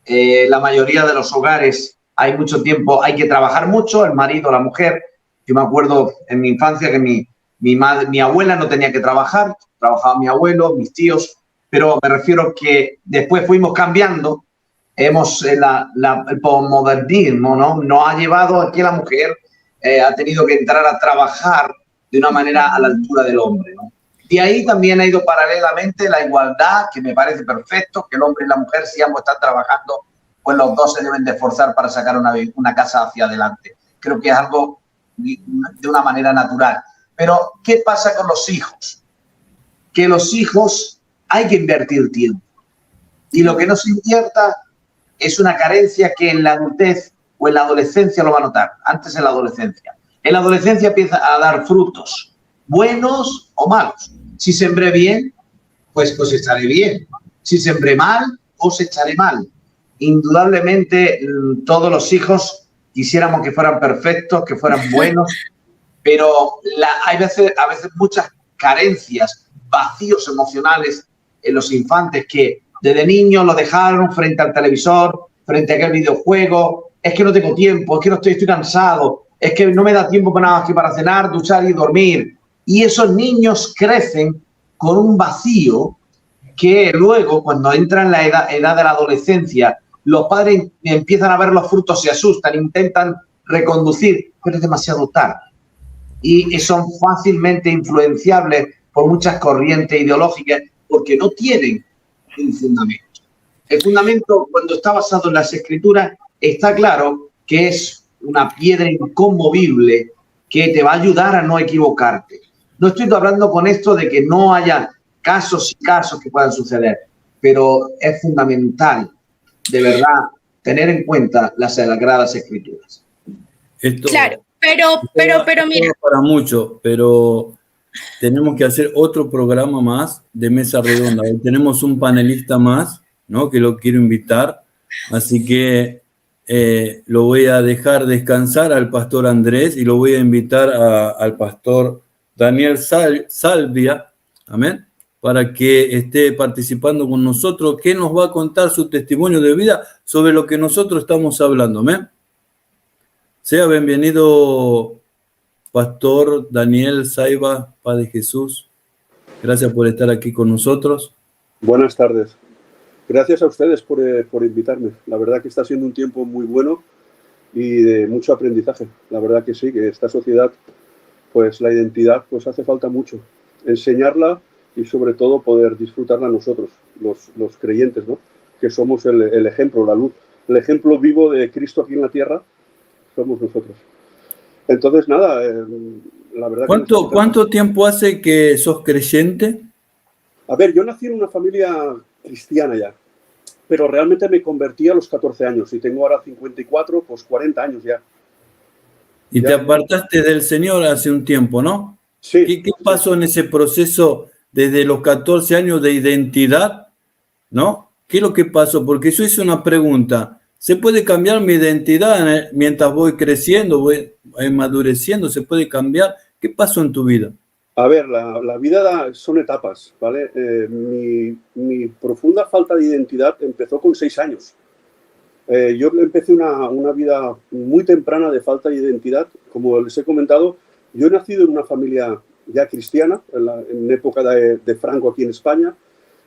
la mayoría de los hogares hay mucho tiempo, hay que trabajar mucho, el marido, la mujer. Yo me acuerdo en mi infancia que mi abuela no tenía que trabajar, trabajaba mi abuelo, mis tíos, pero me refiero que después fuimos cambiando, el posmodernismo, ¿no? Nos ha llevado a que la mujer ha tenido que entrar a trabajar de una manera a la altura del hombre, ¿no? De ahí también ha ido paralelamente la igualdad, que me parece perfecto, que el hombre y la mujer, si ambos están trabajando, pues los dos se deben de esforzar para sacar una casa hacia adelante. Creo que es algo de una manera natural. Pero, ¿qué pasa con los hijos? Que los hijos hay que invertir tiempo. Y lo que no se invierta es una carencia que en la adultez o en la adolescencia lo va a notar. Antes en la adolescencia. En la adolescencia empieza a dar frutos, buenos o malos. Si sembré bien, pues cosecharé bien. Si sembré mal, cosecharé mal. Indudablemente, todos los hijos quisiéramos que fueran perfectos, que fueran buenos, pero hay a veces muchas carencias, vacíos emocionales en los infantes que desde niños lo dejaron frente al televisor, frente a aquel videojuego. Es que no tengo tiempo, es que no estoy cansado, es que no me da tiempo para nada más que para cenar, duchar y dormir. Y esos niños crecen con un vacío que luego, cuando entran en la edad de la adolescencia, los padres empiezan a ver los frutos, se asustan, intentan reconducir, pero es demasiado tarde. Y son fácilmente influenciables por muchas corrientes ideológicas porque no tienen un fundamento. El fundamento, cuando está basado en las Escrituras, está claro que es una piedra inconmovible que te va a ayudar a no equivocarte. No estoy hablando con esto de que no haya casos y casos que puedan suceder, pero es fundamental, de verdad, tener en cuenta las Sagradas Escrituras. Claro, pero mira. Para mucho, pero tenemos que hacer otro programa más de Mesa Redonda. Hoy tenemos un panelista más, ¿no? Que lo quiero invitar, así que lo voy a dejar descansar al pastor Andrés y lo voy a invitar al pastor Daniel Salvia, amén, para que esté participando con nosotros, que nos va a contar su testimonio de vida sobre lo que nosotros estamos hablando, amén. Sea bienvenido, pastor Daniel Saiba, Padre de Jesús. Gracias por estar aquí con nosotros. Buenas tardes. Gracias a ustedes por invitarme. La verdad que está siendo un tiempo muy bueno y de mucho aprendizaje. La verdad que sí, que esta sociedad, pues la identidad, pues hace falta mucho. Enseñarla y sobre todo poder disfrutarla nosotros, los creyentes, ¿no? Que somos el ejemplo, la luz. El ejemplo vivo de Cristo aquí en la tierra somos nosotros. Entonces, nada, la verdad que... ¿Cuánto tiempo hace que sos creyente? A ver, yo nací en una familia cristiana ya, pero realmente me convertí a los 14 años y tengo ahora 54, pues 40 años ya. Y ya te apartaste del Señor hace un tiempo, ¿no? Sí. ¿Qué pasó en ese proceso desde los 14 años de identidad, ¿no? ¿qué es lo que pasó? Porque yo hice una pregunta. ¿Se puede cambiar mi identidad mientras voy creciendo, voy madureciendo? ¿Se puede cambiar? ¿Qué pasó en tu vida? A ver, la vida son etapas, ¿vale? Mi profunda falta de identidad empezó con 6 años. Yo empecé una vida muy temprana de falta de identidad. Como les he comentado, yo he nacido en una familia ya cristiana, en época de Franco aquí en España.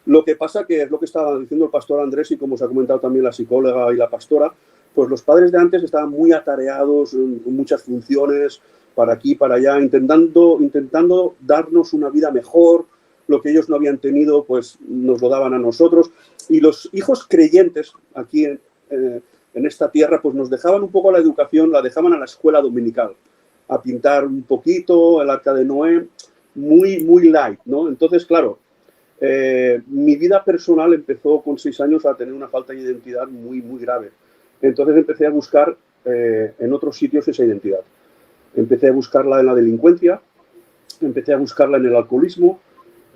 Lo que pasa que es lo que estaba diciendo el pastor Andrés y como os ha comentado también la psicóloga y la pastora, pues los padres de antes estaban muy atareados con muchas funciones, para aquí, para allá, intentando darnos una vida mejor. Lo que ellos no habían tenido, pues nos lo daban a nosotros. Y los hijos creyentes aquí en esta tierra, pues nos dejaban un poco la educación, la dejaban a la escuela dominical, a pintar un poquito, el Arca de Noé, muy, muy light, ¿no? Entonces, claro, mi vida personal empezó con 6 años a tener una falta de identidad muy, muy grave. Entonces empecé a buscar en otros sitios esa identidad. Empecé a buscarla en la delincuencia, empecé a buscarla en el alcoholismo,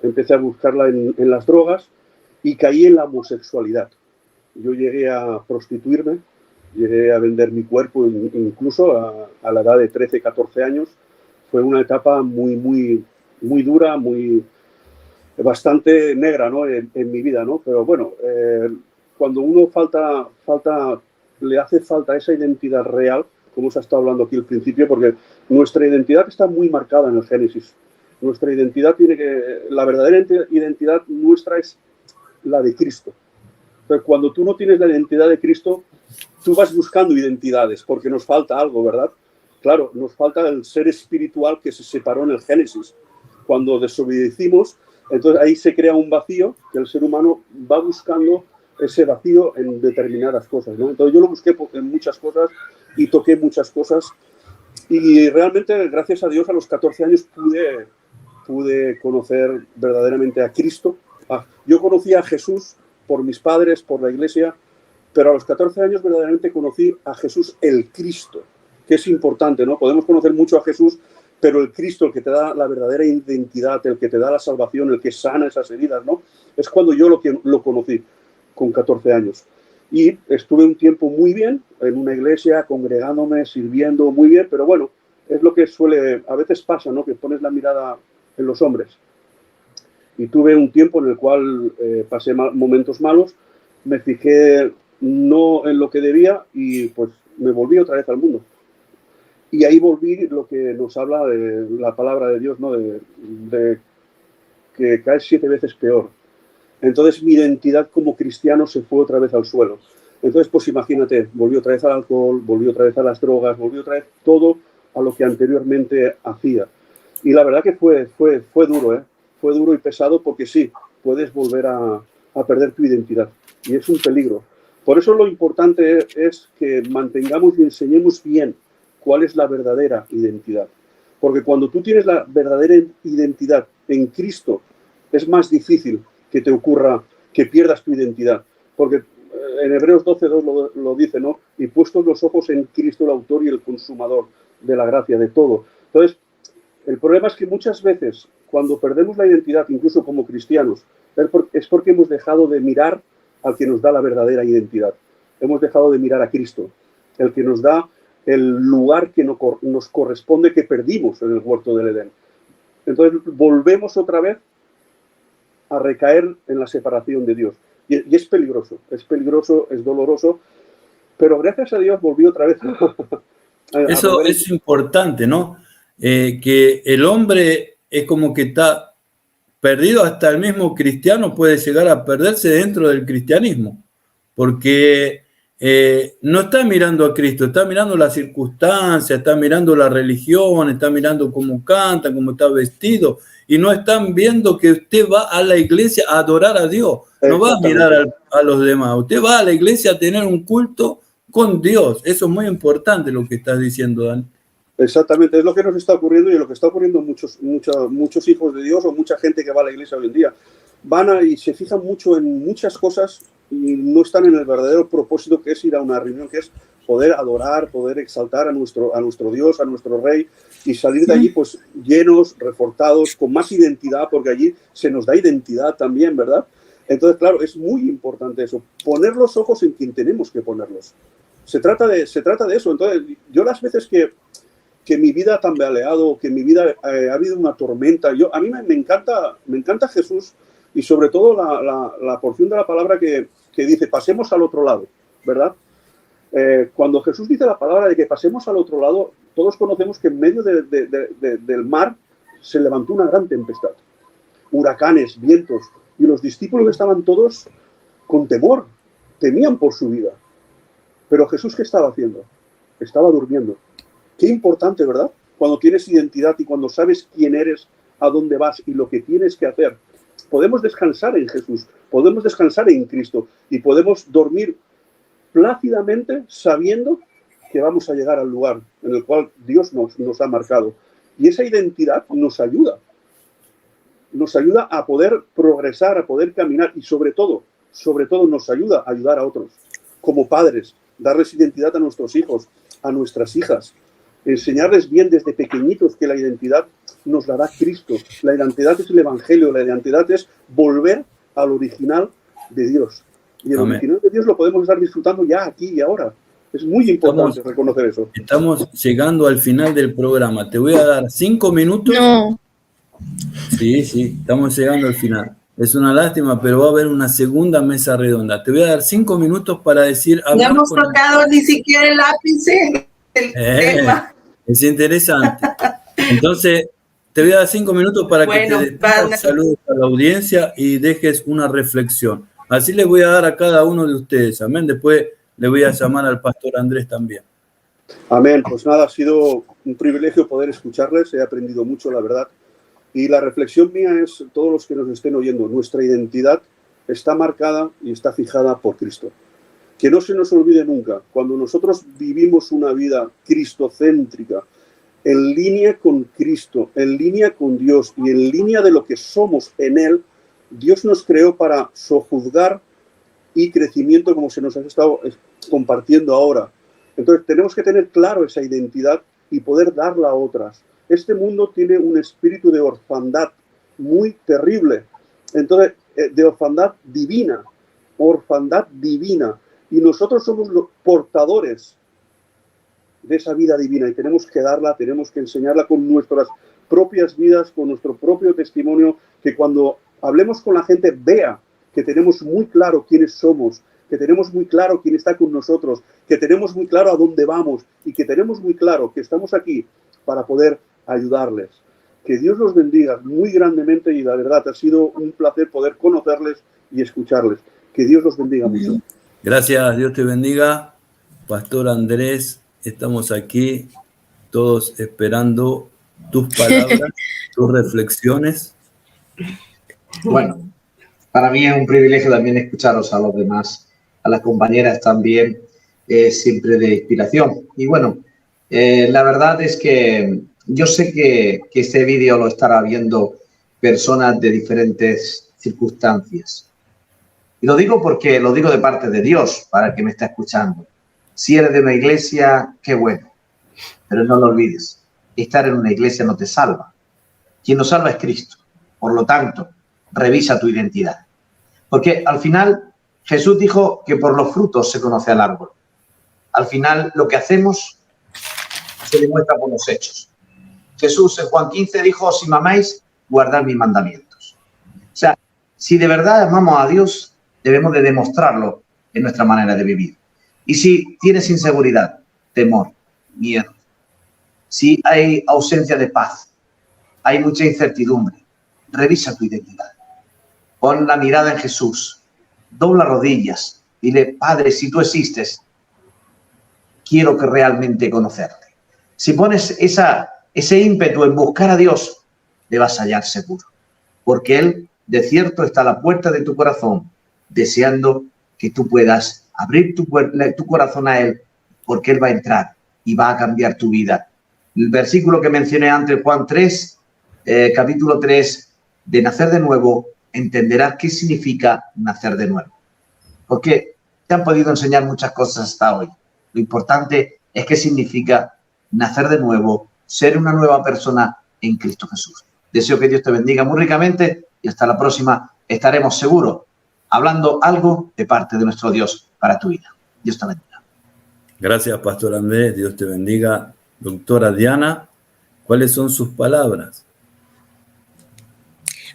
empecé a buscarla en las drogas y caí en la homosexualidad. Yo llegué a prostituirme, llegué a vender mi cuerpo incluso a la edad de 13, 14 años. Fue una etapa muy, muy, muy dura, bastante negra, ¿no? en mi vida, ¿no? Pero bueno, cuando uno le hace falta esa identidad real, como se ha estado hablando aquí al principio, porque nuestra identidad está muy marcada en el Génesis. Nuestra identidad la verdadera identidad nuestra es la de Cristo. Pero cuando tú no tienes la identidad de Cristo, tú vas buscando identidades, porque nos falta algo, ¿verdad? Claro, nos falta el ser espiritual que se separó en el Génesis. Cuando desobedecimos, entonces ahí se crea un vacío que el ser humano va buscando ese vacío en determinadas cosas, ¿no? Entonces yo lo busqué en muchas cosas y toqué muchas cosas y realmente, gracias a Dios, a los 14 años pude conocer verdaderamente a Cristo. Yo conocí a Jesús por mis padres, por la iglesia, pero a los 14 años verdaderamente conocí a Jesús el Cristo, que es importante, ¿no? Podemos conocer mucho a Jesús, pero el Cristo, el que te da la verdadera identidad, el que te da la salvación, el que sana esas heridas, ¿no? Es cuando yo lo conocí, con 14 años. Y estuve un tiempo muy bien en una iglesia, congregándome, sirviendo muy bien, pero bueno, es lo que a veces pasa, ¿no? Que pones la mirada en los hombres. Y tuve un tiempo en el cual pasé momentos malos, me fijé no en lo que debía y pues me volví otra vez al mundo. Y ahí volví lo que nos habla de la palabra de Dios, ¿no? De que caes 7 veces peor. Entonces mi identidad como cristiano se fue otra vez al suelo. Entonces, pues imagínate, volví otra vez al alcohol, volví otra vez a las drogas, volví otra vez todo a lo que anteriormente hacía. Y la verdad que fue duro, ¿eh? Fue duro y pesado porque sí, puedes volver a perder tu identidad. Y es un peligro. Por eso lo importante es que mantengamos y enseñemos bien cuál es la verdadera identidad. Porque cuando tú tienes la verdadera identidad en Cristo, es más difícil que te ocurra que pierdas tu identidad. Porque en Hebreos 12:2 lo dice, ¿no? Y puestos los ojos en Cristo, el autor y el consumador de la gracia, de todo. Entonces, el problema es que muchas veces, cuando perdemos la identidad, incluso como cristianos, es porque hemos dejado de mirar al que nos da la verdadera identidad. Hemos dejado de mirar a Cristo, el que nos da el lugar que nos corresponde, que perdimos en el huerto del Edén. Entonces, volvemos otra vez a recaer en la separación de Dios. Y es peligroso, es doloroso, pero gracias a Dios volví otra vez Eso es importante, ¿no? Que el hombre es como que está perdido, hasta el mismo cristiano puede llegar a perderse dentro del cristianismo, porque no está mirando a Cristo, está mirando las circunstancias, está mirando la religión, está mirando cómo canta, cómo está vestido, y no están viendo que usted va a la iglesia a adorar a Dios, no va a mirar a los demás, usted va a la iglesia a tener un culto con Dios. Eso es muy importante lo que estás diciendo, Dan. Exactamente, es lo que nos está ocurriendo y lo que está ocurriendo muchos hijos de Dios o mucha gente que va a la iglesia hoy en día. Van y se fijan mucho en muchas cosas y no están en el verdadero propósito, que es ir a una reunión, que es poder adorar, poder exaltar a nuestro Dios, a nuestro Rey, y salir de allí pues llenos, reforzados, con más identidad, porque allí se nos da identidad también, ¿verdad? Entonces, claro, es muy importante eso, poner los ojos en quien tenemos que ponerlos. Se trata de eso. Entonces, yo las veces que mi vida ha tambaleado, que en mi vida ha habido una tormenta, a mí me encanta Jesús y sobre todo la porción de la palabra que dice, pasemos al otro lado, ¿verdad? Cuando Jesús dice la palabra de que pasemos al otro lado, todos conocemos que en medio del mar se levantó una gran tempestad, huracanes, vientos, y los discípulos estaban todos con temor, temían por su vida. Pero Jesús, ¿qué estaba haciendo? Estaba durmiendo. Qué importante, ¿verdad? Cuando tienes identidad y cuando sabes quién eres, a dónde vas y lo que tienes que hacer. Podemos descansar en Jesús, podemos descansar en Cristo y podemos dormir plácidamente sabiendo que vamos a llegar al lugar en el cual Dios nos ha marcado. Y esa identidad nos ayuda a poder progresar, a poder caminar y sobre todo nos ayuda a ayudar a otros. Como padres, darles identidad a nuestros hijos, a nuestras hijas, enseñarles bien desde pequeñitos que la identidad nos la da Cristo. La identidad es el Evangelio, la identidad es volver al original de Dios. Y el original de Dios lo podemos estar disfrutando ya aquí y ahora. Es muy importante reconocer eso. Estamos llegando al final del programa. Te voy a dar 5 minutos. No. Sí, estamos llegando al final. Es una lástima, pero va a haber una segunda mesa redonda. Te voy a dar 5 minutos para decir... No hemos tocado ni siquiera el ápice del tema. Es interesante. Entonces, te voy a dar 5 minutos para que te despidas, saludes a la audiencia y dejes una reflexión. Así les voy a dar a cada uno de ustedes. Amén. Después le voy a llamar al pastor Andrés también. Amén. Pues nada, ha sido un privilegio poder escucharles. He aprendido mucho, la verdad. Y la reflexión mía es, todos los que nos estén oyendo, nuestra identidad está marcada y está fijada por Cristo. Que no se nos olvide nunca, cuando nosotros vivimos una vida cristocéntrica, en línea con Cristo, en línea con Dios y en línea de lo que somos en Él, Dios nos creó para sojuzgar y crecimiento, como se nos ha estado compartiendo ahora. Entonces tenemos que tener claro esa identidad y poder darla a otras. Este mundo tiene un espíritu de orfandad muy terrible, entonces de orfandad divina, y nosotros somos los portadores de esa vida divina y tenemos que darla, tenemos que enseñarla con nuestras propias vidas, con nuestro propio testimonio, que cuando hablemos con la gente vea que tenemos muy claro quiénes somos, que tenemos muy claro quién está con nosotros, que tenemos muy claro a dónde vamos y que tenemos muy claro que estamos aquí para poder ayudarles. Que Dios los bendiga muy grandemente y la verdad ha sido un placer poder conocerles y escucharles. Que Dios los bendiga mucho. Gracias, Dios te bendiga. Pastor Andrés, estamos aquí todos esperando tus palabras, tus reflexiones. Bueno, para mí es un privilegio también escucharos a los demás, a las compañeras también, siempre de inspiración. Y bueno, la verdad es que yo sé que este vídeo lo estará viendo personas de diferentes circunstancias. Y lo digo porque lo digo de parte de Dios, para el que me está escuchando. Si eres de una iglesia, qué bueno. Pero no lo olvides, estar en una iglesia no te salva. Quien nos salva es Cristo. Por lo tanto, revisa tu identidad. Porque al final, Jesús dijo que por los frutos se conoce al árbol. Al final, lo que hacemos se demuestra por los hechos. Jesús en Juan 15 dijo, si me amáis, guardad mis mandamientos. O sea, si de verdad amamos a Dios, debemos de demostrarlo en nuestra manera de vivir. Y si tienes inseguridad, temor, miedo, si hay ausencia de paz, hay mucha incertidumbre, revisa tu identidad. Pon la mirada en Jesús, dobla rodillas, dile, Padre, si tú existes, quiero que realmente conocerte. Si pones ese ímpetu en buscar a Dios, le vas a hallar seguro. Porque Él, de cierto, está a la puerta de tu corazón, deseando que tú puedas abrir tu corazón a Él, porque Él va a entrar y va a cambiar tu vida. El versículo que mencioné antes, Juan 3, capítulo 3, de nacer de nuevo, entenderás qué significa nacer de nuevo. Porque te han podido enseñar muchas cosas hasta hoy. Lo importante es qué significa nacer de nuevo, ser una nueva persona en Cristo Jesús. Deseo que Dios te bendiga muy ricamente y hasta la próxima. Estaremos seguros hablando algo de parte de nuestro Dios para tu vida. Dios te bendiga. Gracias, Pastor Andrés. Dios te bendiga. Doctora Diana, ¿cuáles son sus palabras?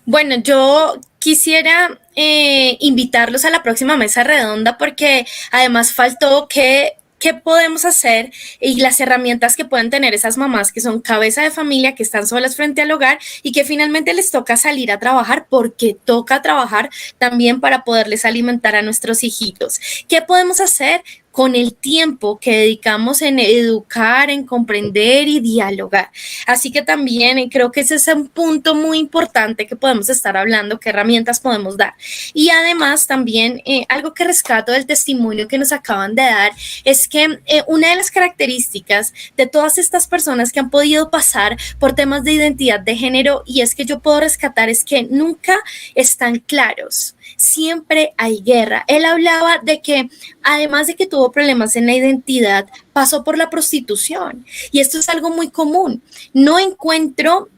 Bueno, yo quisiera invitarlos a la próxima mesa redonda porque además faltó qué podemos hacer y las herramientas que pueden tener esas mamás que son cabeza de familia, que están solas frente al hogar y que finalmente les toca salir a trabajar porque toca trabajar también para poderles alimentar a nuestros hijitos. ¿Qué podemos hacer con el tiempo que dedicamos en educar, en comprender y dialogar? Así que también creo que ese es un punto muy importante que podemos estar hablando, qué herramientas podemos dar. Y además también algo que rescato del testimonio que nos acaban de dar es que una de las características de todas estas personas que han podido pasar por temas de identidad de género, y es que yo puedo rescatar, es que nunca están claros. Siempre hay guerra. Él hablaba de que además de que tuvo problemas en la identidad, pasó por la prostitución. Y esto es algo muy común. No encuentro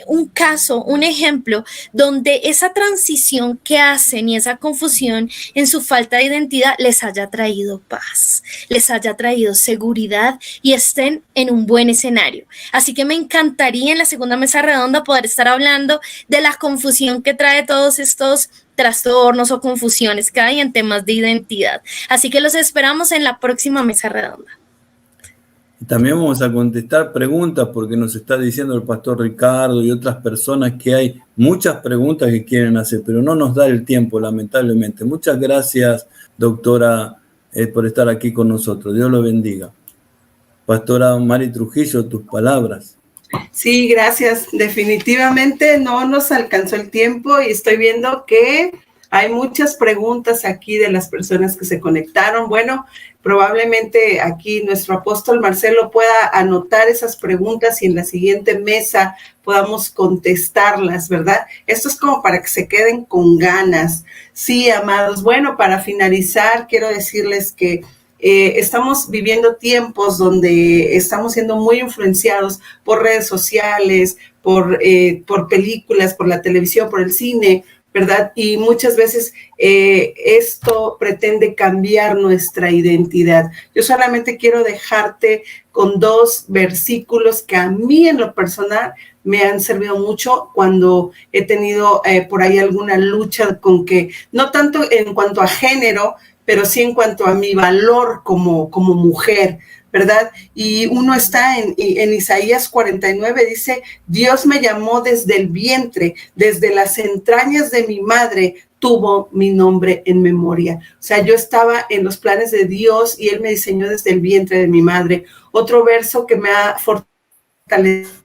un caso, un ejemplo, donde esa transición que hacen y esa confusión en su falta de identidad les haya traído paz, les haya traído seguridad y estén en un buen escenario. Así que me encantaría en la segunda mesa redonda poder estar hablando de la confusión que trae todos estos trastornos o confusiones que hay en temas de identidad. Así que los esperamos en la próxima mesa redonda. También vamos a contestar preguntas porque nos está diciendo el pastor Ricardo y otras personas que hay muchas preguntas que quieren hacer, pero no nos da el tiempo, lamentablemente. Muchas gracias, doctora, por estar aquí con nosotros. Dios lo bendiga. Pastora Mari Trujillo, tus palabras. Sí, gracias. Definitivamente no nos alcanzó el tiempo y estoy viendo que hay muchas preguntas aquí de las personas que se conectaron. Bueno, probablemente aquí nuestro apóstol Marcelo pueda anotar esas preguntas y en la siguiente mesa podamos contestarlas, ¿verdad? Esto es como para que se queden con ganas. Sí, amados. Bueno, para finalizar, quiero decirles que estamos viviendo tiempos donde estamos siendo muy influenciados por redes sociales, por películas, por la televisión, por el cine, ¿verdad? Y muchas veces esto pretende cambiar nuestra identidad. Yo solamente quiero dejarte con 2 versículos que a mí en lo personal me han servido mucho cuando he tenido por ahí alguna lucha con que, no tanto en cuanto a género, pero sí en cuanto a mi valor como mujer, ¿verdad? Y uno está en Isaías 49, dice, Dios me llamó desde el vientre, desde las entrañas de mi madre, tuvo mi nombre en memoria. O sea, yo estaba en los planes de Dios y Él me diseñó desde el vientre de mi madre. Otro verso que me ha fortalecido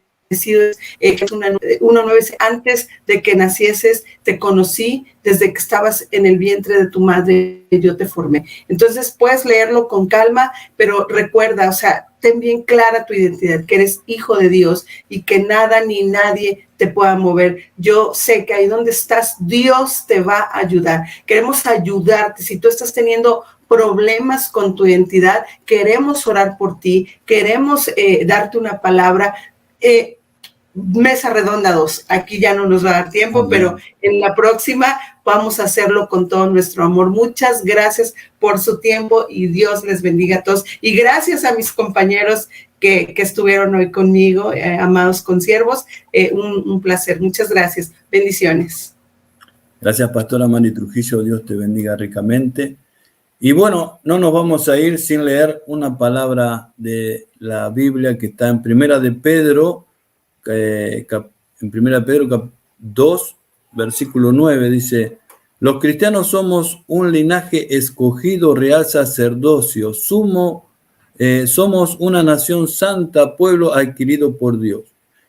es 1:9, antes de que nacieses te conocí, desde que estabas en el vientre de tu madre yo te formé. Entonces puedes leerlo con calma, pero recuerda, o sea, ten bien clara tu identidad, que eres hijo de Dios y que nada ni nadie te pueda mover. Yo sé que ahí donde estás, Dios te va a ayudar. Queremos ayudarte. Si tú estás teniendo problemas con tu identidad, queremos orar por ti, queremos darte una palabra. Mesa redonda 2, aquí ya no nos va a dar tiempo, pero en la próxima vamos a hacerlo con todo nuestro amor. Muchas gracias por su tiempo y Dios les bendiga a todos. Y gracias a mis compañeros que estuvieron hoy conmigo, amados consiervos, un placer. Muchas gracias. Bendiciones. Gracias, pastora Mari Trujillo. Dios te bendiga ricamente. Y bueno, no nos vamos a ir sin leer una palabra de la Biblia que está en Primera de Pedro, en 1 Pedro 2, versículo 9, dice, los cristianos somos un linaje escogido, real sacerdocio, somos una nación santa, pueblo adquirido por Dios.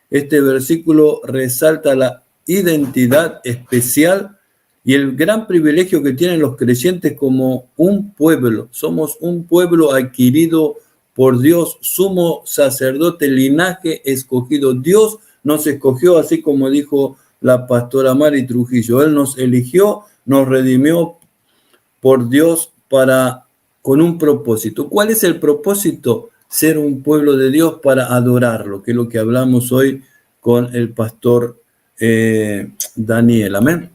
Este versículo resalta la identidad especial y el gran privilegio que tienen los creyentes como un pueblo. Somos un pueblo adquirido por Dios, sumo sacerdote, linaje escogido. Dios nos escogió, así como dijo la pastora Mari Trujillo. Él nos eligió, nos redimió por Dios con un propósito. ¿Cuál es el propósito? Ser un pueblo de Dios para adorarlo, que es lo que hablamos hoy con el pastor Daniel. Amén.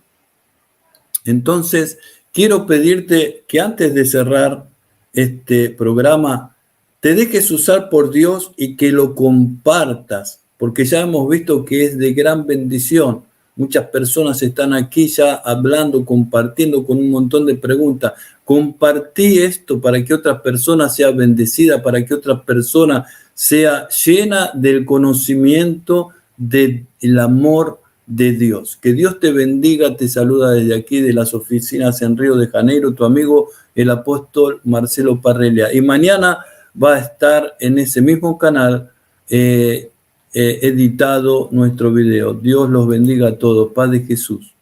Entonces, quiero pedirte que antes de cerrar este programa, te dejes usar por Dios y que lo compartas, porque ya hemos visto que es de gran bendición. Muchas personas están aquí ya hablando, compartiendo con un montón de preguntas. Compartí esto para que otra persona sea bendecida, para que otra persona sea llena del conocimiento del amor de Dios. Que Dios te bendiga, te saluda desde aquí de las oficinas en Río de Janeiro, tu amigo el apóstol Marcelo Parrelia. Y mañana va a estar en ese mismo canal editado nuestro video. Dios los bendiga a todos. Paz de Jesús.